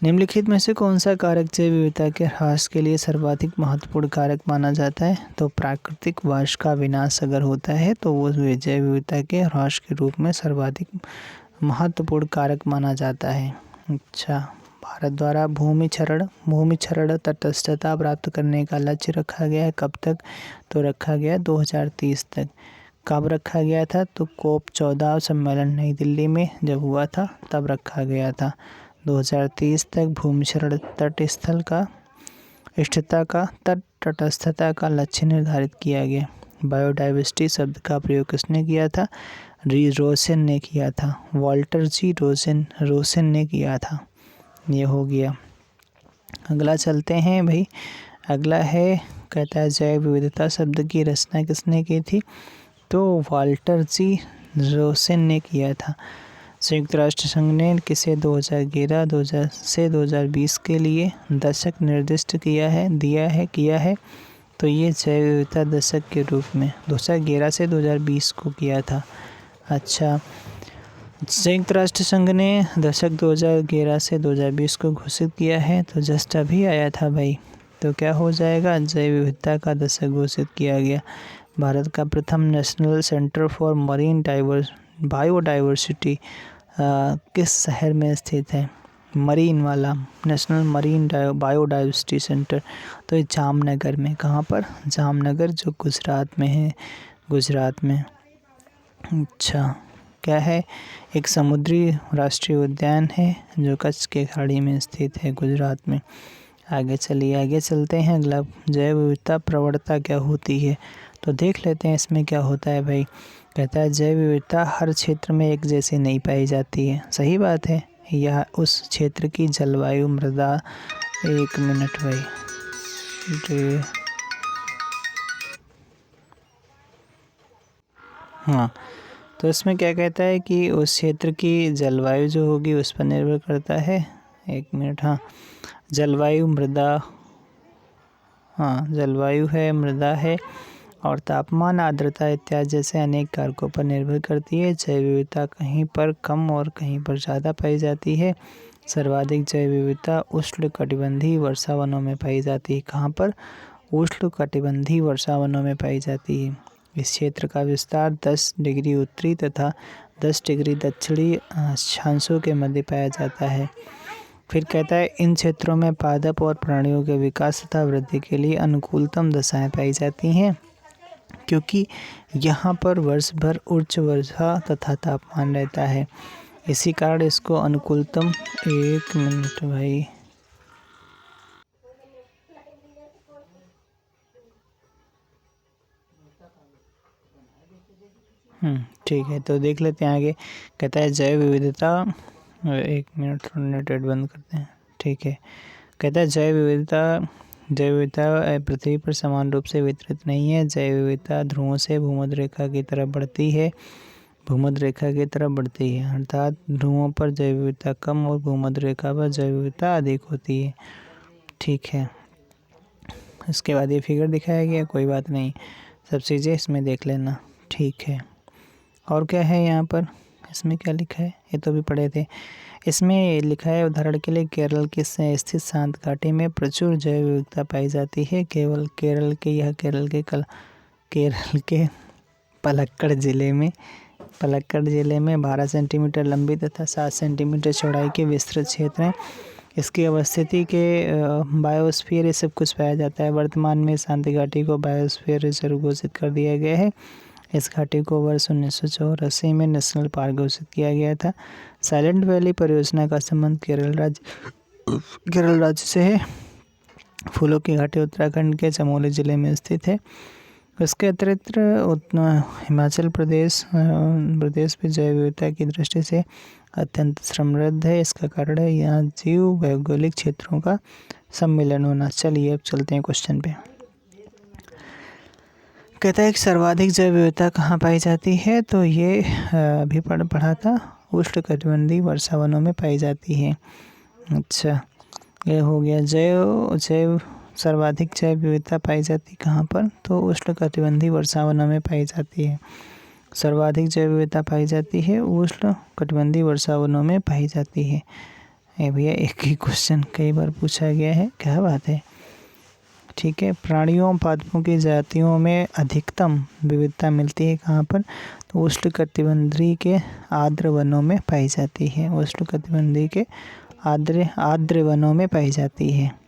निम्नलिखित में से कौन सा कारक जैव विविधता के ह्रास के लिए सर्वाधिक महत्वपूर्ण कारक माना जाता है? तो प्राकृतिक वास का विनाश अगर होता है तो वो जैव विविधता के ह्रास के रूप में सर्वाधिक महत्वपूर्ण कारक माना जाता है। अच्छा, भारत द्वारा भूमि क्षरण तटस्थता प्राप्त करने का लक्ष्य रखा गया है, कब तक? तो रखा गया 2030 तक। कब रखा गया था? तो COP 14 सम्मेलन नई दिल्ली में जब हुआ था तब रखा गया था। 2030 तक भूमि क्षरण तटस्थता का लक्ष्य निर्धारित किया गया। बायोडाइवर्सिटी शब्द का प्रयोग किसने किया था? रोसेन ने किया था, वॉल्टर जी रोसेन ने किया था। ये हो गया। अगला चलते हैं भाई, अगला है, कहता है जैव विविधता शब्द की रचना किसने की थी? तो वॉल्टर जी रोसेन ने किया था। संयुक्त राष्ट्र संघ ने किसे 2011 से 2020 के लिए दशक निर्दिष्ट किया है? तो ये जैव विविधता दशक के रूप में 2011 से 2020 को किया था। अच्छा, संयुक्त राष्ट्र संघ ने दशक 2011 से 2020 को घोषित किया है, तो जस्ट अभी आया था भाई। तो क्या हो जाएगा? जैव विविधता का दशक घोषित किया गया। भारत का प्रथम national centre for marine biodiversity किस शहर में स्थित है? मरीन वाला नेशनल मरीन बायोडाइवर्सिटी सेंटर, तो ये जामनगर में। कहाँ पर? जामनगर, जो गुजरात में है, गुजरात में। अच्छा, क्या है? एक समुद्री राष्ट्रीय उद्यान है जो कच्छ के खाड़ी में स्थित है, गुजरात में। आगे चलते हैं। अगला, जैव विविधता प्रवणता क्या होती है? तो देख लेते हैं इसमें क्या होता है भाई। कहता है जैव विविधता हर क्षेत्र में एक जैसी नहीं पाई जाती है। सही बात है, यह उस क्षेत्र की जलवायु, मृदा, एक मिनट भाई, हाँ, तो इसमें क्या कहता है कि उस क्षेत्र की जलवायु जो होगी उस पर निर्भर करता है। एक मिनट, हाँ, जलवायु, मृदा, हाँ, जलवायु है, मृदा है, और तापमान, आर्द्रता इत्यादि जैसे अनेक कारकों पर निर्भर करती है। जैव विविधता कहीं पर कम और कहीं पर ज़्यादा पाई जाती है। सर्वाधिक जैव विविधता उष्णकटिबंधीय वर्षावनों में पाई जाती है। कहाँ पर? उष्णकटिबंधीय वर्षावनों में पाई जाती है। इस क्षेत्र का विस्तार 10 डिग्री उत्तरी तथा 10 डिग्री दक्षिणी अक्षांशों के मध्य पाया जाता है। फिर कहता है इन क्षेत्रों में पादप और प्राणियों के विकास तथा वृद्धि के लिए अनुकूलतम दशाएं पाई जाती हैं, क्योंकि यहाँ पर वर्ष भर उच्च वर्षा तथा तापमान रहता है। इसी कारण इसको अनुकूलतम, एक मिनट भाई, ठीक है, तो देख लेते हैं आगे। कहता है जैव विविधता, एक मिनट थोड़ा नेट बंद करते हैं, ठीक है। कहता है जैव विविधता पृथ्वी पर समान रूप से वितरित नहीं है। जैव विविधता ध्रुवों से भूमध्य रेखा की तरफ बढ़ती है, अर्थात ध्रुवों पर जैव विविधता कम और भूमध्य रेखा पर जैव विविधता अधिक होती है, ठीक है। इसके बाद ये फिगर दिखाया गया, कोई बात नहीं, सब चीज़ें इसमें देख लेना, ठीक है। और क्या है यहाँ पर, इसमें क्या लिखा है, ये तो भी पढ़े थे। इसमें लिखा है उदाहरण के लिए केरल के स्थित शांत घाटी में प्रचुर जैव विविधता पाई जाती है। केरल के पलक्कड़ ज़िले में 12 सेंटीमीटर लंबी तथा 7 सेंटीमीटर चौड़ाई के विस्तृत क्षेत्र हैं। इसकी अवस्थिति के बायोस्फीयर ये सब कुछ पाया जाता है। वर्तमान में शांति घाटी को बायोस्फीयर रिजर्व घोषित कर दिया गया है। इस घाटी को वर्ष 1984 में नेशनल पार्क घोषित किया गया था। साइलेंट वैली परियोजना का संबंध केरल राज्य से है। फूलों की घाटी उत्तराखंड के चमोली जिले में स्थित है। इसके अतिरिक्त हिमाचल प्रदेश भी जैव विविधता की दृष्टि से अत्यंत समृद्ध है। इसका कारण है यहाँ जीव भौगोलिक क्षेत्रों का सम्मिलन होना। चलिए अब चलते हैं क्वेश्चन पे। कहता है कि सर्वाधिक जैव विविधता कहाँ पाई जाती है, तो ये अभी पढ़ा था, उष्णकटिबंधीय वर्षावनों में पाई जाती है। अच्छा, ये हो गया। सर्वाधिक जैव विविधता पाई जाती कहाँ पर, तो उष्णकटिबंधीय वर्षावनों में पाई जाती है। सर्वाधिक जैव विविधता पाई जाती है उष्णकटिबंधीय वर्षावनों में पाई जाती है। ये भैया एक ही क्वेश्चन कई बार पूछा गया है, क्या बात है, ठीक है। प्राणियों पादपों की जातियों में अधिकतम विविधता मिलती है कहाँ पर, तो उष्णकटिबंधीय के आर्द्र वनों में पाई जाती है। उष्णकटिबंधीय के आर्द्र वनों में पाई जाती है।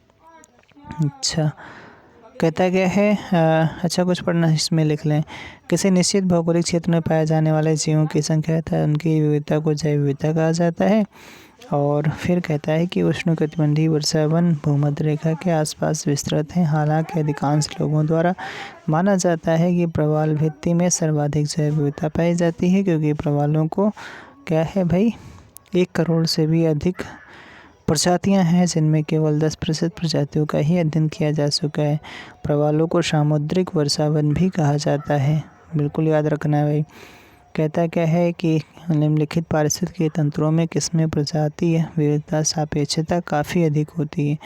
अच्छा, कहता क्या है, अच्छा कुछ पढ़ना इसमें लिख लें। किसी निश्चित भौगोलिक क्षेत्र में पाए जाने वाले जीवों की संख्या है उनकी विविधता को जैव विविधता कहा जाता है। और फिर कहता है कि उष्णकटिबंधीय वर्षावन भूमध्य रेखा के आसपास विस्तृत हैं। हालांकि अधिकांश लोगों द्वारा माना जाता है कि प्रवाल भित्ति में सर्वाधिक जैव विविधता पाई जाती है, क्योंकि प्रवालों को क्या है भाई, 1 करोड़ से भी अधिक प्रजातियां हैं, जिनमें केवल 10% प्रजातियों का ही अध्ययन किया जा चुका है। प्रवालों को सामुद्रिक वर्षावन भी कहा जाता है, बिल्कुल याद रखना है भाई। कहता क्या है कि निम्नलिखित पारिस्थितिकी तंत्रों में किसमें प्रजातीय विविधता सापेक्षता काफ़ी अधिक होती है,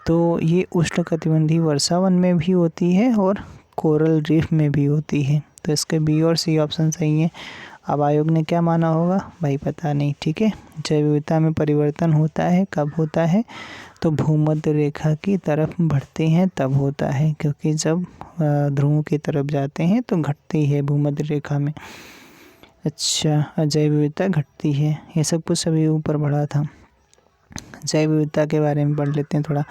तो ये उष्णकटिबंधीय वर्षावन में भी होती है और कोरल रीफ में भी होती है। तो इसके बी और सी ऑप्शन सही है। अब आयोग ने क्या माना होगा भाई पता नहीं, ठीक है। जैव विविधता में परिवर्तन होता है, कब होता है, तो भूमध्य रेखा की तरफ बढ़ते हैं तब होता है, क्योंकि जब ध्रुवों की तरफ जाते हैं तो घटती है भूमध्य रेखा में। अच्छा, जैव विविधता घटती है, ये सब कुछ अभी ऊपर बढ़ा था। जैव विविधता के बारे में पढ़ लेते हैं थोड़ा।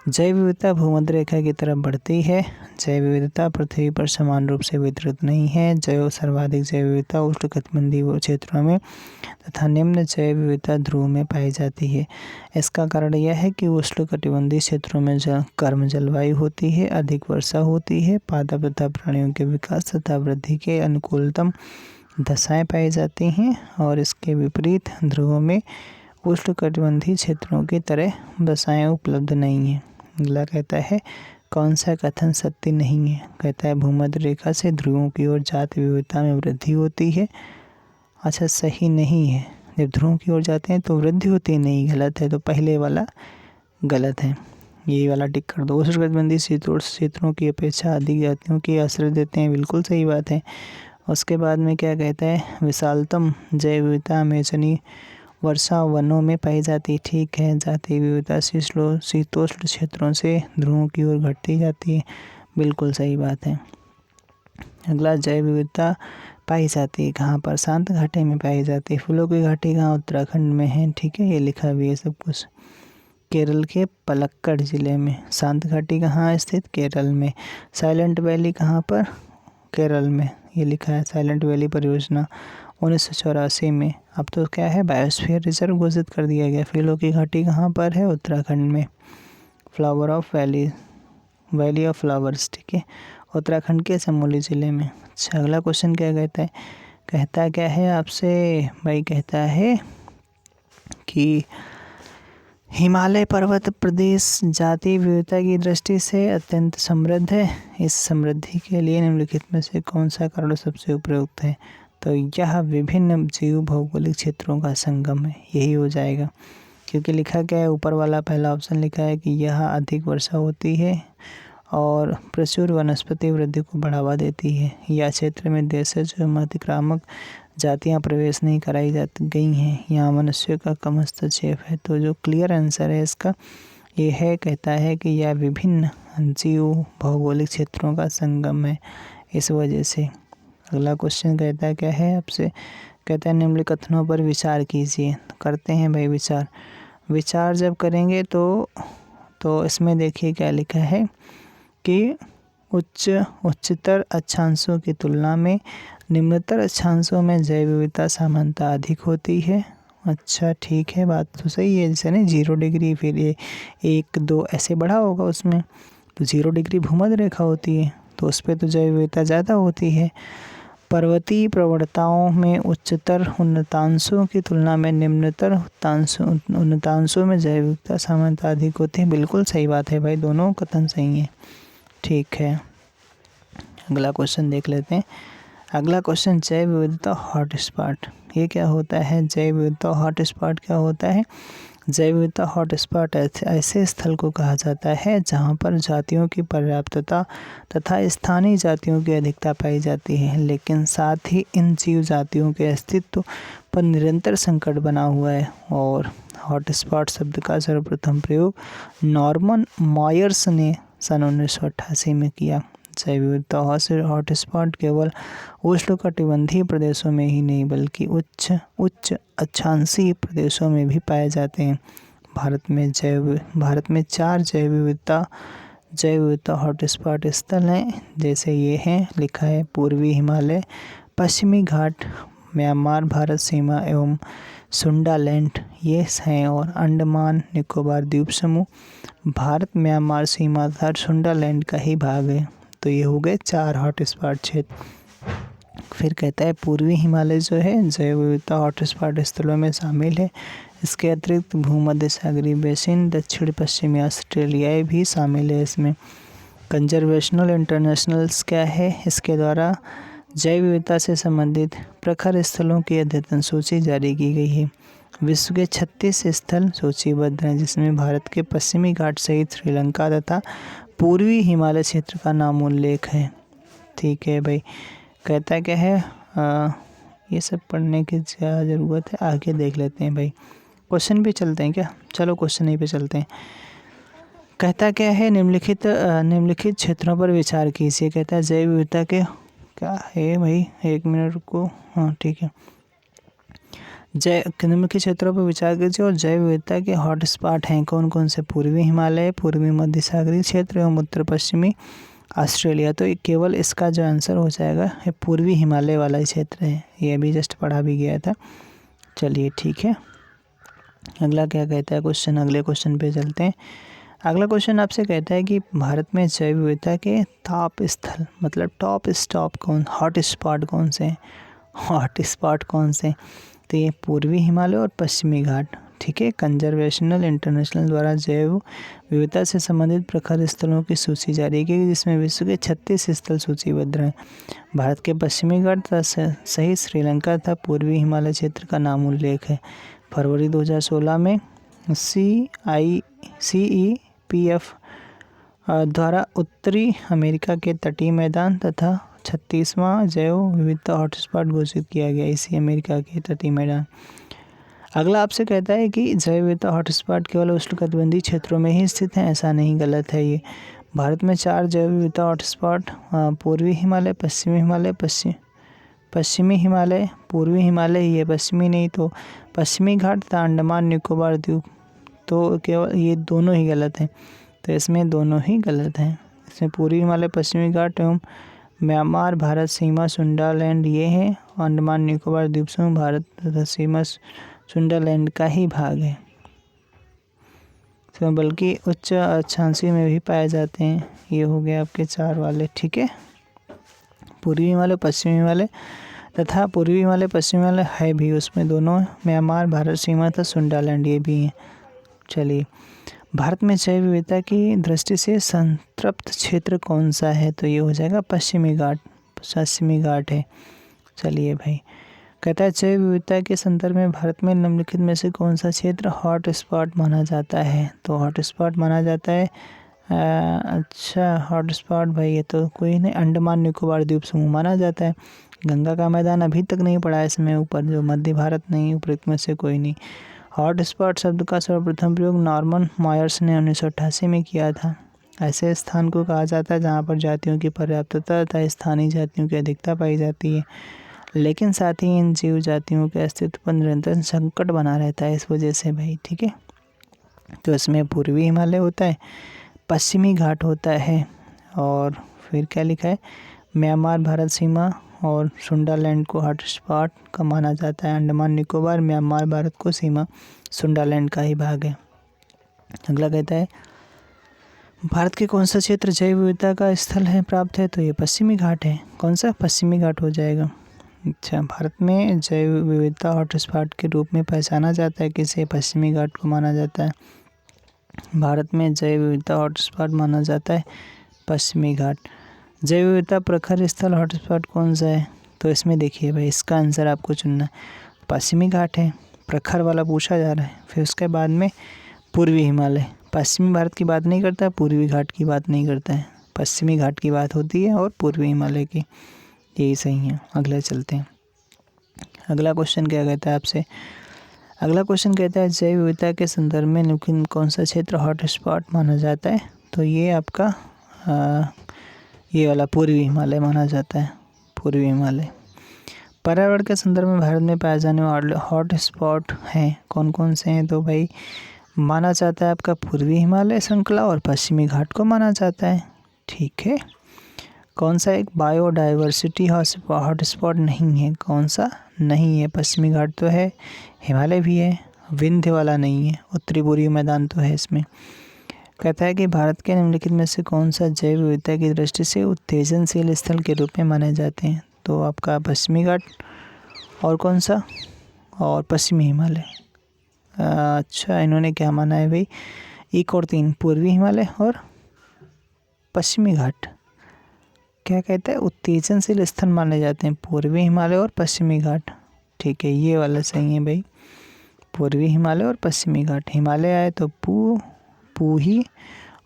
जैव विविधता भूमध्य रेखा की तरफ बढ़ती है। जैव विविधता पृथ्वी पर समान रूप से वितरित नहीं है। सर्वाधिक जैव विविधता उष्णकटिबंधीय क्षेत्रों में तथा निम्न जैव विविधता ध्रुव में पाई जाती है। इसका कारण यह है कि उष्णकटिबंधीय क्षेत्रों में गर्म जलवायु होती है, अधिक वर्षा होती है, पादप तथा प्राणियों के विकास तथा वृद्धि के अनुकूलतम दशाएं पाई जाती हैं, और इसके विपरीत ध्रुवों में उष्णकटिबंधीय क्षेत्रों की तरह दशाएं उपलब्ध नहीं हैं। अगला कहता है कौन सा कथन सत्य नहीं है। कहता है भूमध्य रेखा से ध्रुवों की ओर जाति विविधता में वृद्धि होती है। अच्छा, सही नहीं है, जब ध्रुवों की ओर जाते हैं तो वृद्धि होती है, नहीं, गलत है, तो पहले वाला गलत है, ये वाला टिक कर दो। उष्णकटिबंधीय क्षेत्रों की अपेक्षा अधिक जातियों की आश्रय देते हैं, बिल्कुल सही बात है। उसके बाद में क्या कहता है, विशालतम जैव विविधता अमेजनी वर्षा वनों में पाई जाती है। ठीक है। जातीय विविधता शीतोष्ण क्षेत्रों से ध्रुवों की ओर घटती जाती है। बिल्कुल सही बात है। अगला, जैव विविधता पाई जाती है कहाँ पर? शांत घाटी में पाई जाती है। फूलों की घाटी कहाँ? उत्तराखंड में है। ठीक है, ये लिखा भी है सब कुछ। केरल के पलक्कड़ जिले में। शांत घाटी कहाँ स्थित? केरल में। साइलेंट वैली कहाँ पर? केरल में। ये लिखा है साइलेंट वैली परियोजना 1984 में। अब तो क्या है, बायोस्फीयर रिजर्व घोषित कर दिया गया। फूलों की घाटी कहाँ पर है? उत्तराखंड में। Flower of valley of flowers, ठीक है, उत्तराखंड के चमोली ज़िले में। अच्छा, अगला क्वेश्चन क्या कहता है? कहता क्या है आपसे भाई? कहता है कि हिमालय पर्वत प्रदेश जातीय विविधता की दृष्टि से अत्यंत समृद्ध है। इस समृद्धि के लिए निम्नलिखित में से कौन सा कारण सबसे उपयुक्त है? तो यह विभिन्न जीव भौगोलिक क्षेत्रों का संगम है। यही हो जाएगा, क्योंकि लिखा क्या है ऊपर वाला? पहला ऑप्शन लिखा है कि यह अधिक वर्षा होती है और प्रचुर वनस्पति वृद्धि को बढ़ावा देती है। यह क्षेत्र में देशज एवं अतिक्रामक जातियाँ प्रवेश नहीं कराई गई हैं। यहाँ मनुष्य का कम हस्तक्षेप है। तो जो क्लियर आंसर है इसका ये है, कहता है कि यह विभिन्न जीव भौगोलिक क्षेत्रों का संगम है, इस वजह से। अगला क्वेश्चन कहता है क्या है आपसे? कहता है निम्नलिखित कथनों पर विचार कीजिए। करते हैं भाई विचार जब करेंगे तो इसमें देखिए क्या लिखा है कि उच्चतर अक्षांशों की तुलना में निम्नतर अक्षांशों में जैव विविधता सामान्यतः अधिक होती है। अच्छा, ठीक है, बात तो सही है। जैसे नहीं 0 डिग्री, फिर ये 1, 2 ऐसे बढ़ा होगा उसमें, तो 0 डिग्री भूमध्य रेखा होती है, तो उस पर तो जैव विविधता ज़्यादा होती है। पर्वतीय प्रवणताओं में उच्चतर उन्नतांशों की तुलना में निम्नतर उन्नतांशों में जैव विविधता सामान्यतः अधिक होती है। बिल्कुल सही बात है भाई, दोनों कथन सही हैं। ठीक है, अगला क्वेश्चन देख लेते हैं। अगला क्वेश्चन, जैव विविधता हॉटस्पॉट, ये क्या होता है? जैव विविधता हॉटस्पॉट क्या होता है? जैव विविधता हॉटस्पॉट ऐसे स्थल को कहा जाता है जहां पर जातियों की पर्याप्तता तथा स्थानीय जातियों की अधिकता पाई जाती है, लेकिन साथ ही इन जीव जातियों के अस्तित्व पर निरंतर संकट बना हुआ है। और हॉटस्पॉट शब्द का सर्वप्रथम प्रयोग नॉर्मन मॉयर्स ने सन 1988 में किया। जैव विविधता हॉटस्पॉट केवल उष्णकटिबंधीय प्रदेशों में ही नहीं बल्कि उच्च अक्षांशीय प्रदेशों में भी पाए जाते हैं। भारत में 4 जैव विविधता हॉटस्पॉट स्थल हैं, जैसे ये हैं, लिखा है पूर्वी हिमालय, पश्चिमी घाट, म्यांमार भारत सीमा एवं सुंडालैंड ये हैं, और अंडमान निकोबार द्वीप समूह भारत म्यांमार सीमा तथा सुंडालैंड का ही भाग है। तो ये हो गए 4 हॉटस्पॉट क्षेत्र। फिर कहता है पूर्वी हिमालय जो है जैव विविधता हॉटस्पॉट स्थलों में शामिल है। इसके अतिरिक्त भूमध्य सागरीय बेसिन, दक्षिण पश्चिमी ऑस्ट्रेलिया भी शामिल है इसमें। कंजर्वेशनल इंटरनेशनल्स क्या है? इसके द्वारा जैव विविधता से संबंधित प्रखर स्थलों की अद्यतन सूची जारी की गई है। विश्व के 36 स्थल सूचीबद्ध हैं, जिसमें भारत के पश्चिमी घाट सहित श्रीलंका तथा पूर्वी हिमालय क्षेत्र का नाम उल्लेख है। ठीक है भाई, कहता क्या है? ये सब पढ़ने की क्या ज़रूरत है, आगे देख लेते हैं भाई। क्वेश्चन पे चलते हैं क्या? चलो क्वेश्चन ही पे चलते हैं। कहता क्या है? निम्नलिखित क्षेत्रों पर विचार कीजिए। कहता है जैव विविधता के क्या है भाई, 1 मिनट रुको। हाँ ठीक है, निम्नलिखित क्षेत्रों पर विचार कीजिए और जैव विविधता के हॉटस्पॉट हैं कौन कौन से? पूर्वी हिमालय, पूर्वी मध्य सागरीय क्षेत्र एवं उत्तर पश्चिमी ऑस्ट्रेलिया। तो केवल इसका जो आंसर हो जाएगा ये पूर्वी हिमालय वाला ही क्षेत्र है। ये अभी जस्ट पढ़ा भी गया था। चलिए ठीक है, अगला क्या कहता है क्वेश्चन? अगले क्वेश्चन पे चलते हैं। अगला क्वेश्चन आपसे कहता है कि भारत में जैव विविधता के टॉप स्थल, मतलब टॉप स्टॉप हॉट स्पॉट कौन से हैं? हॉट स्पॉट कौन से? तो ये पूर्वी हिमालय और पश्चिमी घाट। ठीक है, कंजर्वेशनल इंटरनेशनल द्वारा जैव विविधता से संबंधित प्रखर स्थलों की सूची जारी की, जिसमें विश्व के 36 स्थल सूचीबद्ध हैं। भारत के पश्चिमी घाट सहित श्रीलंका तथा पूर्वी हिमालय क्षेत्र का नाम उल्लेख है। फरवरी 2016 में CEPF द्वारा उत्तरी अमेरिका के तटीय मैदान तथा 36वां जैव विविधता हॉटस्पॉट घोषित किया गया। इसी अमेरिका के तटीय मैदान। अगला आपसे कहता है कि जैव विविधता हॉटस्पॉट केवल उष्णकटिबंधीय क्षेत्रों में ही स्थित हैं, ऐसा नहीं, गलत है ये। भारत में 4 जैव विविधता हॉटस्पॉट पूर्वी हिमालय, पश्चिमी हिमालय, पश्चिमी हिमालय, पूर्वी हिमालय ही है, पश्चिमी नहीं, तो पश्चिमी घाट तथा अंडमान निकोबार द्वीप, तो केवल ये दोनों ही गलत हैं, तो इसमें दोनों ही गलत हैं। इसमें पूर्वी हिमालय, पश्चिमी घाट एवं म्यांमार भारत सीमा सुंडालैंड ये है, अंडमान निकोबार द्वीप समूह भारत तथा सीमा सुंडालैंड का ही भाग है, तो बल्कि उच्च अक्षांशीय में भी पाए जाते हैं। ये हो गया आपके 4 वाले, ठीक है। पूर्वी हिमालय, पश्चिमी हिमालय तथा पूर्वी हिमालय, पश्चिमी हिमालय है भी, उसमें दोनों म्यांमार भारत सीमा तथा सुंडालैंड ये भी हैं। चलिए, भारत में जैव विविधता की दृष्टि से संतृप्त क्षेत्र कौन सा है, तो ये हो जाएगा पश्चिमी घाट है। चलिए भाई, कहता है जैव विविधता के संदर्भ में भारत में निम्नलिखित में से कौन सा क्षेत्र हॉट स्पॉट माना जाता है, तो हॉट स्पॉट माना जाता है अच्छा हॉट स्पॉट भाई ये तो कोई नहीं, अंडमान निकोबार द्वीप समूह माना जाता है। गंगा का मैदान अभी तक नहीं पड़ा है इसमें ऊपर, जो मध्य भारत नहीं, उपरोक्त में से कोई नहीं। हॉट स्पॉट शब्द का सर्वप्रथम प्रयोग नॉर्मन मायर्स ने 1988 में किया था। ऐसे स्थान को कहा जाता है जहाँ पर जातियों की पर्याप्तता तथा स्थानीय जातियों की अधिकता पाई जाती है, लेकिन साथ ही इन जीव जातियों के अस्तित्व पर निरंतर संकट बना रहता है, इस वजह से भाई, ठीक है। तो इसमें पूर्वी हिमालय होता है, पश्चिमी घाट होता है, और फिर क्या लिखा है, म्यांमार भारत सीमा और सुंडालैंड को हॉट स्पॉट का माना जाता है। अंडमान निकोबार म्यांमार भारत को सीमा सुंडालैंड का ही भाग है। अगला कहता है भारत के कौन सा क्षेत्र जैव विविधता का स्थल है प्राप्त है, तो ये पश्चिमी घाट है। कौन सा, पश्चिमी घाट हो जाएगा। अच्छा, भारत में जैव विविधता हॉटस्पॉट के रूप में पहचाना जाता है किसे, पश्चिमी घाट को माना जाता है। भारत में जैव विविधता हॉटस्पॉट माना जाता है पश्चिमी घाट। जैव विविधता प्रखर स्थल हॉटस्पॉट कौन सा है, तो इसमें देखिए भाई, इसका आंसर आपको चुनना है। पश्चिमी घाट है, प्रखर वाला पूछा जा रहा है। फिर उसके बाद में पूर्वी हिमालय, पश्चिमी भारत की बात नहीं करता है, पूर्वी घाट की बात नहीं करता है, पश्चिमी घाट की बात होती है और पूर्वी हिमालय की, यही सही है। अगला चलते हैं। अगला क्वेश्चन क्या कहता है आपसे, अगला क्वेश्चन कहता है जैव विविधता के संदर्भ में निम्नलिखित कौन सा क्षेत्र हॉटस्पॉट माना जाता है, तो ये आपका ये वाला पूर्वी हिमालय माना जाता है, पूर्वी हिमालय। पर्यावरण के संदर्भ में भारत में पाए जाने वाले हॉट स्पॉट हैं कौन कौन से हैं, तो भाई माना जाता है आपका पूर्वी हिमालय श्रृंखला और पश्चिमी घाट को माना जाता है, ठीक है। कौन सा एक बायोडाइवर्सिटी हॉटस्पॉट नहीं है, कौन सा नहीं है, पश्चिमी घाट तो है, हिमालय भी है, विंध्य वाला नहीं है, उत्तरी पूर्वी मैदान तो है इसमें। कहता है कि भारत के निम्नलिखित में से कौन सा जैव विविधता की दृष्टि से उत्तेजनशील स्थल के रूप में माने जाते हैं, तो आपका पश्चिमी घाट और कौन सा, और पश्चिमी हिमालय। अच्छा, इन्होंने क्या माना है भाई, 1 और 3, पूर्वी हिमालय और पश्चिमी घाट। क्या कहता है, उत्तेजनशील स्थल माने जाते हैं पूर्वी हिमालय और पश्चिमी घाट, ठीक है, ये वाला सही है भाई, पूर्वी हिमालय और पश्चिमी घाट। हिमालय आए तो पूही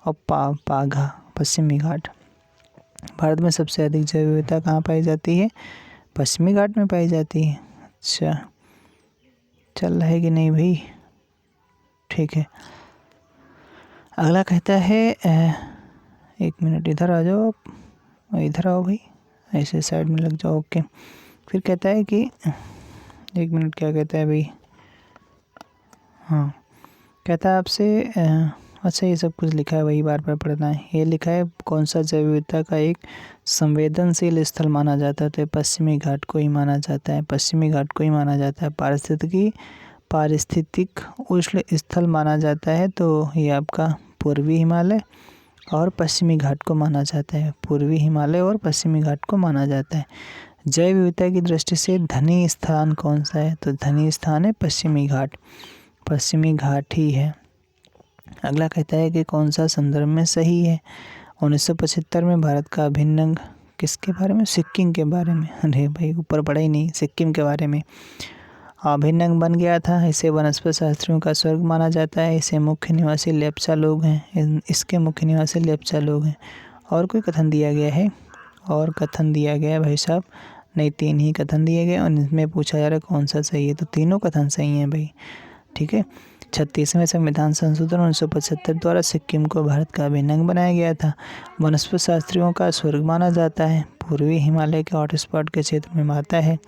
और पाघा, पश्चिमी घाट। भारत में सबसे अधिक जैव विविधता कहाँ पाई जाती है, पश्चिमी घाट में पाई जाती है। अच्छा, चल रहा है कि नहीं भाई, ठीक है। अगला कहता है 1 मिनट इधर आ जाओ, इधर आओ भाई, ऐसे साइड में लग जाओ, ओके। फिर कहता है कि 1 मिनट, क्या कहता है भाई, हाँ, कहता है आपसे अच्छा ये सब कुछ लिखा है, वही बार बार पढ़ना है। ये लिखा है कौन सा जैव विविधता का एक संवेदनशील स्थल माना जाता है, तो पश्चिमी घाट को ही माना जाता है, पश्चिमी घाट को ही माना जाता है। पारिस्थितिक उष्ण स्थल माना जाता है, तो ये आपका पूर्वी हिमालय और पश्चिमी घाट को माना जाता है, पूर्वी हिमालय और पश्चिमी घाट को माना जाता है। जैव विविधता की दृष्टि से धनी स्थान कौन सा है, तो धनी स्थान है पश्चिमी घाट, पश्चिमी घाट ही है। अगला कहता है कि कौन सा संदर्भ में सही है। 1975 में भारत का अभिन्न अंग किसके बारे में, सिक्किम के बारे में। अरे भाई ऊपर पढ़ा ही नहीं, सिक्किम के बारे में अभिन्न अंग बन गया था। इसे वनस्पति शास्त्रियों का स्वर्ग माना जाता है। इसे मुख्य निवासी लेप्चा लोग हैं, इसके मुख्य निवासी लेप्चा लोग हैं। और कोई कथन दिया गया है, और कथन दिया गया है भाई साहब, नहीं, 3 ही कथन दिए गए और इनमें पूछा जा रहा है कौन सा सही है, तो तीनों कथन सही हैं भाई। ठीक है। 36वें संविधान संशोधन 1975 द्वारा सिक्किम को भारत का अभिन्न अंग बनाया गया था। वनस्पति शास्त्रियों का स्वर्ग माना जाता है। पूर्वी हिमालय के हॉटस्पॉट के क्षेत्र में आता है।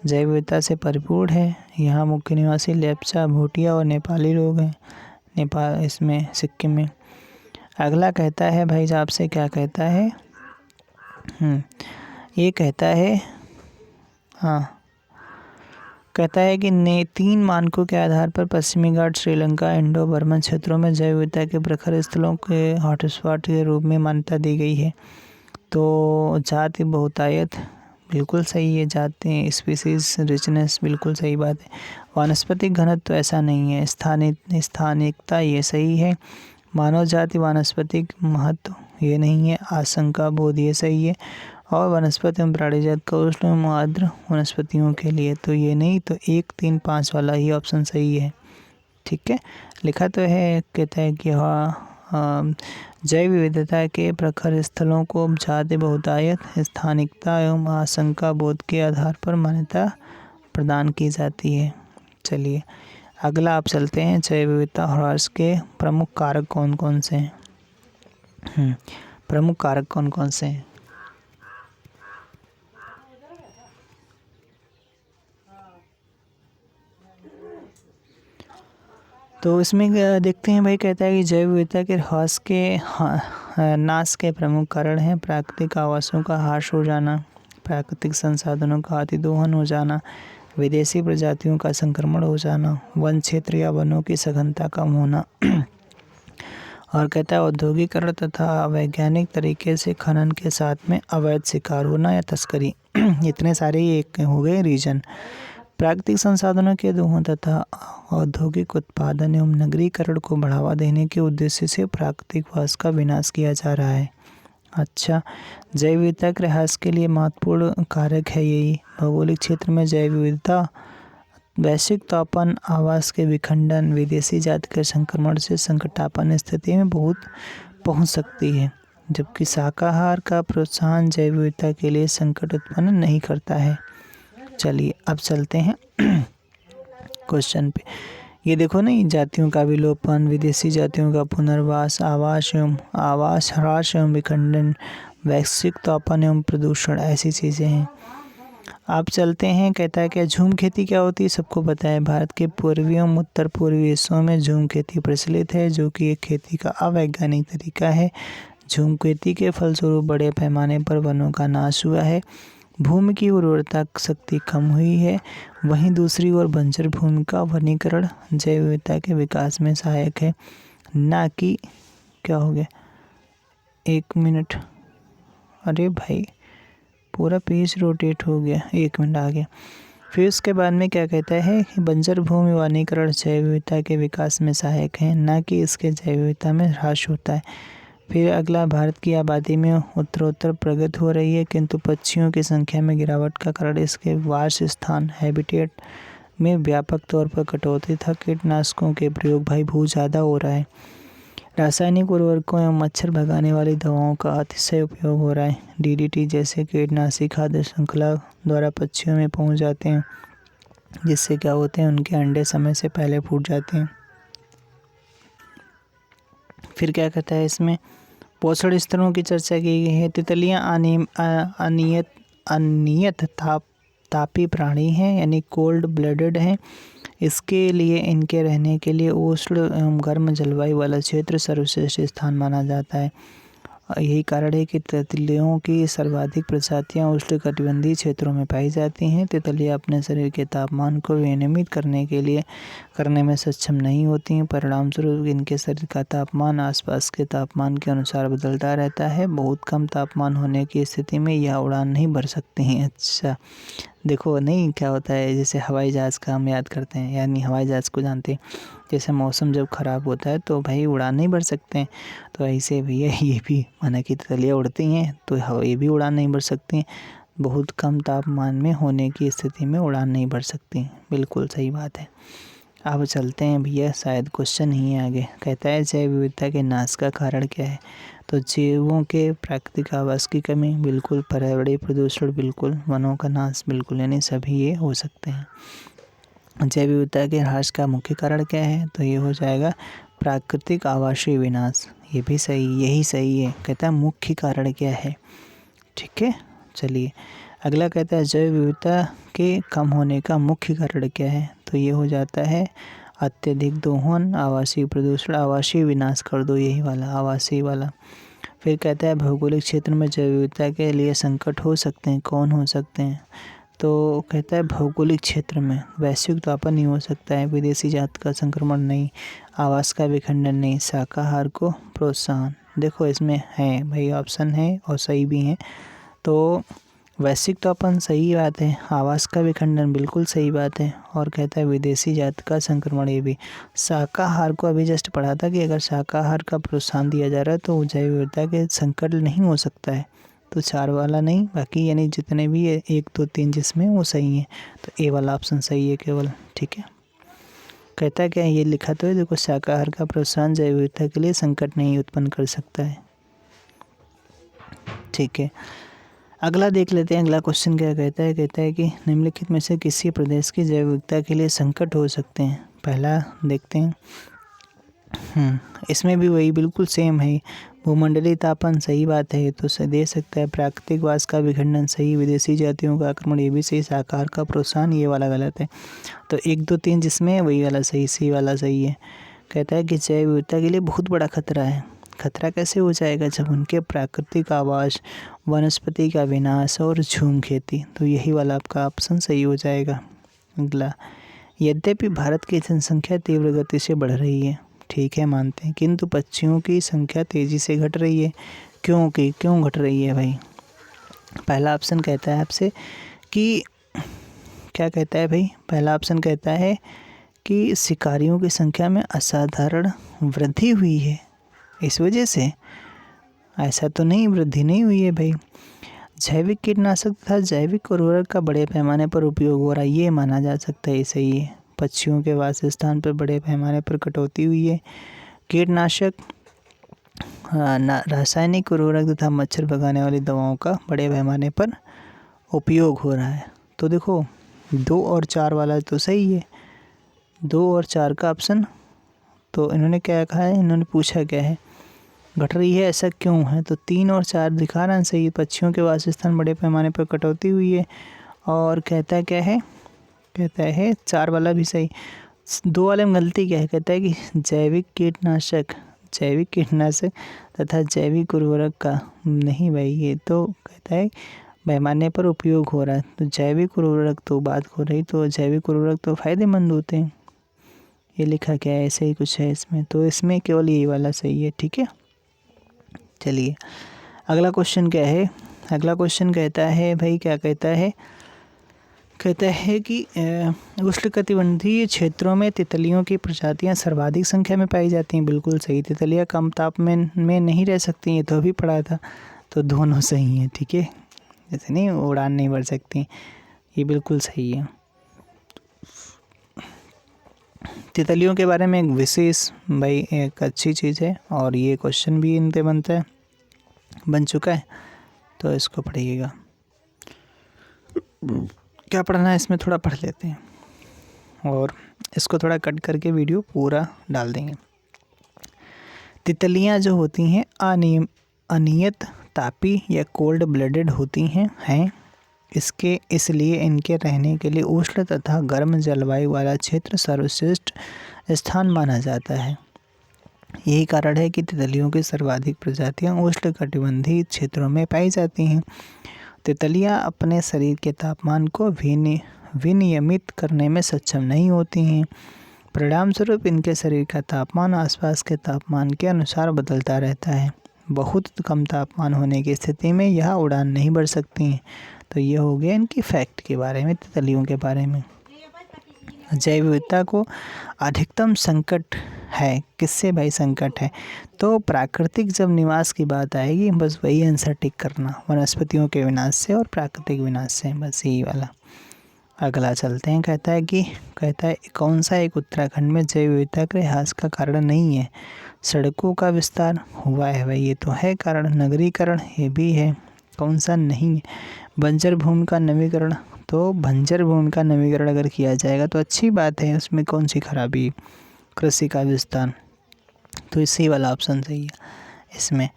जैव विविधता से परिपूर्ण है। यहाँ मुख्य निवासी लेप्चा, भूटिया और नेपाली लोग हैं। नेपाल इसमें सिक्किम में। अगला कहता है भाई साहब से, क्या कहता है, ये कहता है, कहता है कि 3 मानकों के आधार पर पश्चिमी घाट श्रीलंका इंडो बर्मन क्षेत्रों में जैव विविधता के प्रखर स्थलों के हॉटस्पॉट के रूप में मान्यता दी गई है। तो जाति बहुतायत बिल्कुल सही है, जाति स्पीसीज रिचनेस बिल्कुल सही बात है। वानस्पतिक घनत्व तो ऐसा नहीं है। स्थानिकता ये सही है। मानव जाति वानस्पतिक महत्व ये नहीं है। आशंका बोध ये सही है। और वनस्पति एवं प्राणी जात का उष्ण एवं आर्द्र वनस्पतियों के लिए तो ये नहीं, तो 1, 3, 5 वाला ही ऑप्शन सही है। ठीक है, लिखा तो है, कहता है कि जैव विविधता के प्रखर स्थलों को जाति बहुतायत, स्थानिकता एवं आशंका बोध के आधार पर मान्यता प्रदान की जाती है। चलिए अगला आप चलते हैं। जैव विविधता ह्रास के प्रमुख कारक कौन कौन से हैं? प्रमुख कारक कौन कौन से हैं? तो इसमें देखते हैं भाई, कहता है कि जैव विविधता के ह्रास के नाश के प्रमुख कारण हैं प्राकृतिक आवासों का ह्रास हो जाना, प्राकृतिक संसाधनों का अतिदोहन हो जाना, विदेशी प्रजातियों का संक्रमण हो जाना, वन क्षेत्र या वनों की सघनता कम होना और कहता है औद्योगिकरण तथा वैज्ञानिक तरीके से खनन के साथ में अवैध शिकार होना या तस्करी। इतने सारे एक हो गए रीजन। प्राकृतिक संसाधनों के दोहन तथा औद्योगिक उत्पादन एवं नगरीकरण को बढ़ावा देने के उद्देश्य से प्राकृतिक वास का विनाश किया जा रहा है। अच्छा, जैव विविधता के ह्रास के लिए महत्वपूर्ण कारक है यही। भौगोलिक क्षेत्र में जैव विविधता, वैश्विक तापमान, आवास के विखंडन, विदेशी जाति के संक्रमण से संकटापन्न स्थिति में बहुत पहुंच सकती है, जबकि शाकाहार का प्रोत्साहन जैव विविधता के लिए संकट उत्पन्न नहीं करता है। चलिए अब चलते हैं क्वेश्चन पे। ये देखो ना, जातियों का विलोपन, विदेशी जातियों का पुनर्वास, आवास ह्रास एवं विखंडन, वैश्विक तापमान एवं प्रदूषण, ऐसी चीज़ें हैं। आप चलते हैं, कहता है कि झूम खेती क्या होती है, सबको पता है। भारत के पूर्वी एवं उत्तर पूर्वी हिस्सों में झूम खेती प्रचलित है, जो कि एक खेती का अवैज्ञानिक तरीका है। झूम खेती के फलस्वरूप बड़े पैमाने पर वनों का नाश हुआ है, भूमि की उर्वरता शक्ति कम हुई है। वहीं दूसरी ओर बंजर भूमि का वनीकरण जैव विविधता के विकास में सहायक है, ना कि क्या हो गया, 1 मिनट, अरे भाई पूरा पेज रोटेट हो गया, 1 मिनट आ गया। फिर उसके बाद में क्या कहता है कि बंजर भूमि वनीकरण जैव विविधता के विकास में सहायक है, ना कि इसके जैव विविधता में ह्रास होता है। फिर अगला, भारत की आबादी में उत्तरोत्तर प्रगति हो रही है, किंतु पक्षियों की संख्या में गिरावट का कारण इसके वास स्थान हैबिटेट में व्यापक तौर पर कटौती था। कीटनाशकों के प्रयोग भाई बहुत ज़्यादा हो रहा है। रासायनिक उर्वरकों एवं मच्छर भगाने वाली दवाओं का अतिशय उपयोग हो रहा है। DDT जैसे कीटनाशी खाद्य श्रृंखला द्वारा पक्षियों में पहुंच जाते हैं, जिससे क्या होते हैं, उनके अंडे समय से पहले फूट जाते हैं। फिर क्या कहता है इसमें, पोषण स्तरों की चर्चा की गई है। तितलियाँ अनियत तापी प्राणी हैं, यानी कोल्ड ब्लडेड हैं। इसके लिए इनके रहने के लिए उष्ण एवं गर्म जलवायु वाला क्षेत्र सर्वश्रेष्ठ स्थान माना जाता है। यही कारण है कि तितलियों की सर्वाधिक प्रजातियां उष्णकटिबंधीय क्षेत्रों में पाई जाती हैं। तितलियां अपने शरीर के तापमान को विनियमित करने में सक्षम नहीं होती हैं। परिणामस्वरूप इनके शरीर का तापमान आसपास के तापमान के अनुसार बदलता रहता है। बहुत कम तापमान होने की स्थिति में यह उड़ान नहीं भर सकती हैं। अच्छा देखो, नहीं क्या होता है, जैसे हवाई जहाज़ का हम याद करते हैं, यानी हवाई जहाज़ को जानते हैं। जैसे मौसम जब ख़राब होता है तो भाई उड़ान नहीं भर सकते हैं, तो ऐसे भैया ये भी माना कि तितलियाँ उड़ती हैं तो ये भी उड़ान नहीं भर सकती हैं। बहुत कम तापमान में होने की स्थिति में उड़ान नहीं भर सकती। बिल्कुल सही बात है। अब चलते हैं भैया, शायद क्वेश्चन ही है आगे। कहता है जैव विविधता के नाश का कारण क्या है। तो जीवों के प्राकृतिक आवास की कमी बिल्कुल, पर्यावरणीय प्रदूषण बिल्कुल, वनों का नाश बिल्कुल, यानी सभी ये हो सकते हैं। जैव विविधता के ह्रास का मुख्य कारण क्या है? तो ये हो जाएगा प्राकृतिक आवासीय विनाश। ये भी सही, यही सही है। कहता है मुख्य कारण क्या है, ठीक है। चलिए अगला कहता है जैव विविधता के कम होने का मुख्य कारण क्या है? तो ये हो जाता है अत्यधिक दोहन, आवासीय प्रदूषण, आवासीय विनाश कर दो, यही वाला आवासीय वाला। फिर कहता है भौगोलिक क्षेत्र में जैव विविधता के लिए संकट हो सकते हैं, कौन हो सकते हैं? तो कहता है भौगोलिक क्षेत्र में वैश्विक तापन नहीं हो सकता है, विदेशी जात का संक्रमण नहीं, आवास का विखंडन नहीं, शाकाहार को प्रोत्साहन। देखो इसमें है भाई, ऑप्शन है और सही भी है। तो वैश्विक तापन सही बात है, आवास का विखंडन बिल्कुल सही बात है, और कहता है विदेशी जात का संक्रमण, ये भी। शाकाहार को अभी जस्ट पढ़ा था कि अगर शाकाहार का प्रोत्साहन दिया जा रहा है तो जैव विविधता के संकट नहीं हो सकता है। तो 4 वाला नहीं, बाकी यानी जितने भी 1 2 3 जिसमें वो सही है। तो ए वाला ऑप्शन सही है केवल, ठीक है। कहता है क्या ये लिखा तो है, देखो शाकाहार का प्रोत्साहन जैव विविधता के लिए संकट नहीं उत्पन्न कर सकता है, ठीक है। अगला देख लेते हैं, अगला क्वेश्चन क्या कहता है। कहता है कि निम्नलिखित में से किसी प्रदेश की जैव विविधता के लिए संकट हो सकते हैं। पहला देखते हैं, इसमें भी वही बिल्कुल सेम है। भूमंडलीय तापन सही बात है, तो दे सकता है। प्राकृतिक वास का विखंडन सही, विदेशी जातियों का आक्रमण ये भी सही, शाकाहार का प्रोत्साहन ये वाला गलत है। तो 1 2 3 जिसमें है वही वाला सही, सी वाला सही है। कहता है कि जैव विविधता के लिए बहुत बड़ा खतरा है। खतरा कैसे हो जाएगा? जब उनके प्राकृतिक आवास, वनस्पति का विनाश और झूम खेती। तो यही वाला आपका ऑप्शन सही हो जाएगा। अगला, यद्यपि भारत की जनसंख्या तीव्र गति से बढ़ रही है, ठीक है मानते हैं, किंतु पक्षियों की संख्या तेज़ी से घट रही है। क्यों घट रही है भाई? पहला ऑप्शन कहता है आपसे कि क्या कहता है भाई? पहला ऑप्शन कहता है कि शिकारियों की संख्या में असाधारण वृद्धि हुई है, इस वजह से। ऐसा तो नहीं, वृद्धि नहीं हुई है भाई। जैविक कीटनाशक तथा जैविक उर्वरक का बड़े पैमाने पर उपयोग हो रहा है, ये माना जा सकता है, सही है। पक्षियों के वास स्थान पर बड़े पैमाने पर कटौती हुई है। कीटनाशक, रासायनिक उर्वरक तथा मच्छर भगाने वाली दवाओं का बड़े पैमाने पर उपयोग हो रहा है। तो देखो 2 और 4 वाला तो सही है, 2 और 4 का ऑप्शन। तो इन्होंने क्या कहा है, इन्होंने पूछा क्या है, घट रही है, ऐसा क्यों है? तो 3 और 4 दिखा रहा है सही, पक्षियों के वासस्थान बड़े पैमाने पर कटौती हुई है। और कहता क्या है, कहता है 4 वाला भी सही। 2 वाले में गलती क्या है? कहता है कि जैविक कीटनाशक तथा जैविक उर्वरक का नहीं भाई, ये तो कहता है पैमाने पर उपयोग हो रहा है। तो जैविक उर्वरक तो बात हो रही, तो जैविक उर्वरक तो फ़ायदेमंद होते हैं, ये लिखा क्या है, ऐसे ही कुछ है इसमें। तो इसमें केवल यही वाला सही है, ठीक है। चलिए अगला क्वेश्चन क्या है। अगला क्वेश्चन कहता है भाई, क्या कहता है, कहता है कि उष्णकटिबंधीय क्षेत्रों में तितलियों की प्रजातियां सर्वाधिक संख्या में पाई जाती हैं, बिल्कुल सही। तितलियां कम तापमान में नहीं रह सकती, ये तो भी पढ़ा था। तो दोनों सही हैं, ठीक है। जैसे नहीं उड़ान नहीं भर सकती, ये बिल्कुल सही है। तितलियों के बारे में एक विशेष भाई एक अच्छी चीज़ है, और ये क्वेश्चन भी इन पे बन चुका है, तो इसको पढ़िएगा। क्या पढ़ना है इसमें, थोड़ा पढ़ लेते हैं और इसको थोड़ा कट करके वीडियो पूरा डाल देंगे। तितलियां जो होती हैं अनियत तापी या कोल्ड ब्लडेड होती हैं इसलिए इनके रहने के लिए उष्ण तथा गर्म जलवायु वाला क्षेत्र सर्वश्रेष्ठ स्थान माना जाता है। यही कारण है कि तितलियों की सर्वाधिक प्रजातियां उष्णकटिबंधीय क्षेत्रों में पाई जाती हैं। तितलियां अपने शरीर के तापमान को विनियमित करने में सक्षम नहीं होती हैं। परिणामस्वरूप इनके शरीर का तापमान आसपास के तापमान के अनुसार बदलता रहता है। बहुत कम तापमान होने की स्थिति में यह उड़ान नहीं भर सकती हैं। तो ये हो गया इनकी फैक्ट के बारे में, तितलियों के बारे में। जैव विविधता को अधिकतम संकट है, किससे भाई संकट है? तो प्राकृतिक जब निवास की बात आएगी, बस वही आंसर टिक करना, वनस्पतियों के विनाश से और प्राकृतिक विनाश से, बस यही वाला। अगला चलते हैं। कहता है कौन सा एक उत्तराखंड में जैव विविधता के ह्रास का कारण नहीं है? सड़कों का विस्तार हुआ है भाई, ये तो है कारण। नगरीकरण, ये भी है। कौन सा नहीं है? बंजर भूमि का नवीकरण, तो बंजर भूमि का नवीकरण अगर किया जाएगा तो अच्छी बात है, उसमें कौन सी खराबी? कृषि का विस्तार, तो इसी वाला ऑप्शन सही है इसमें।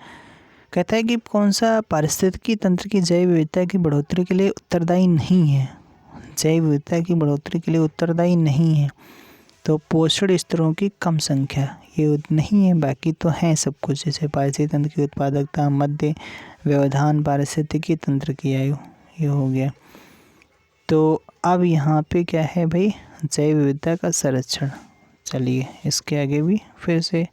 कहता है कि कौन सा पारिस्थितिकी तंत्र की जैव विविधता की बढ़ोतरी के लिए उत्तरदायी नहीं है? जैव विविधता की बढ़ोतरी के लिए उत्तरदायी नहीं है, तो पोषण स्तरों की कम संख्या, ये नहीं है। बाकी तो हैं सब कुछ, जैसे पारिस्थितिकी तंत्र की उत्पादकता, मध्य व्यवधान, पारिस्थितिकी तंत्र की आयु, ये हो गया। तो अब यहाँ पे क्या है भाई? जैव विविधता का संरक्षण। चलिए इसके आगे भी फिर से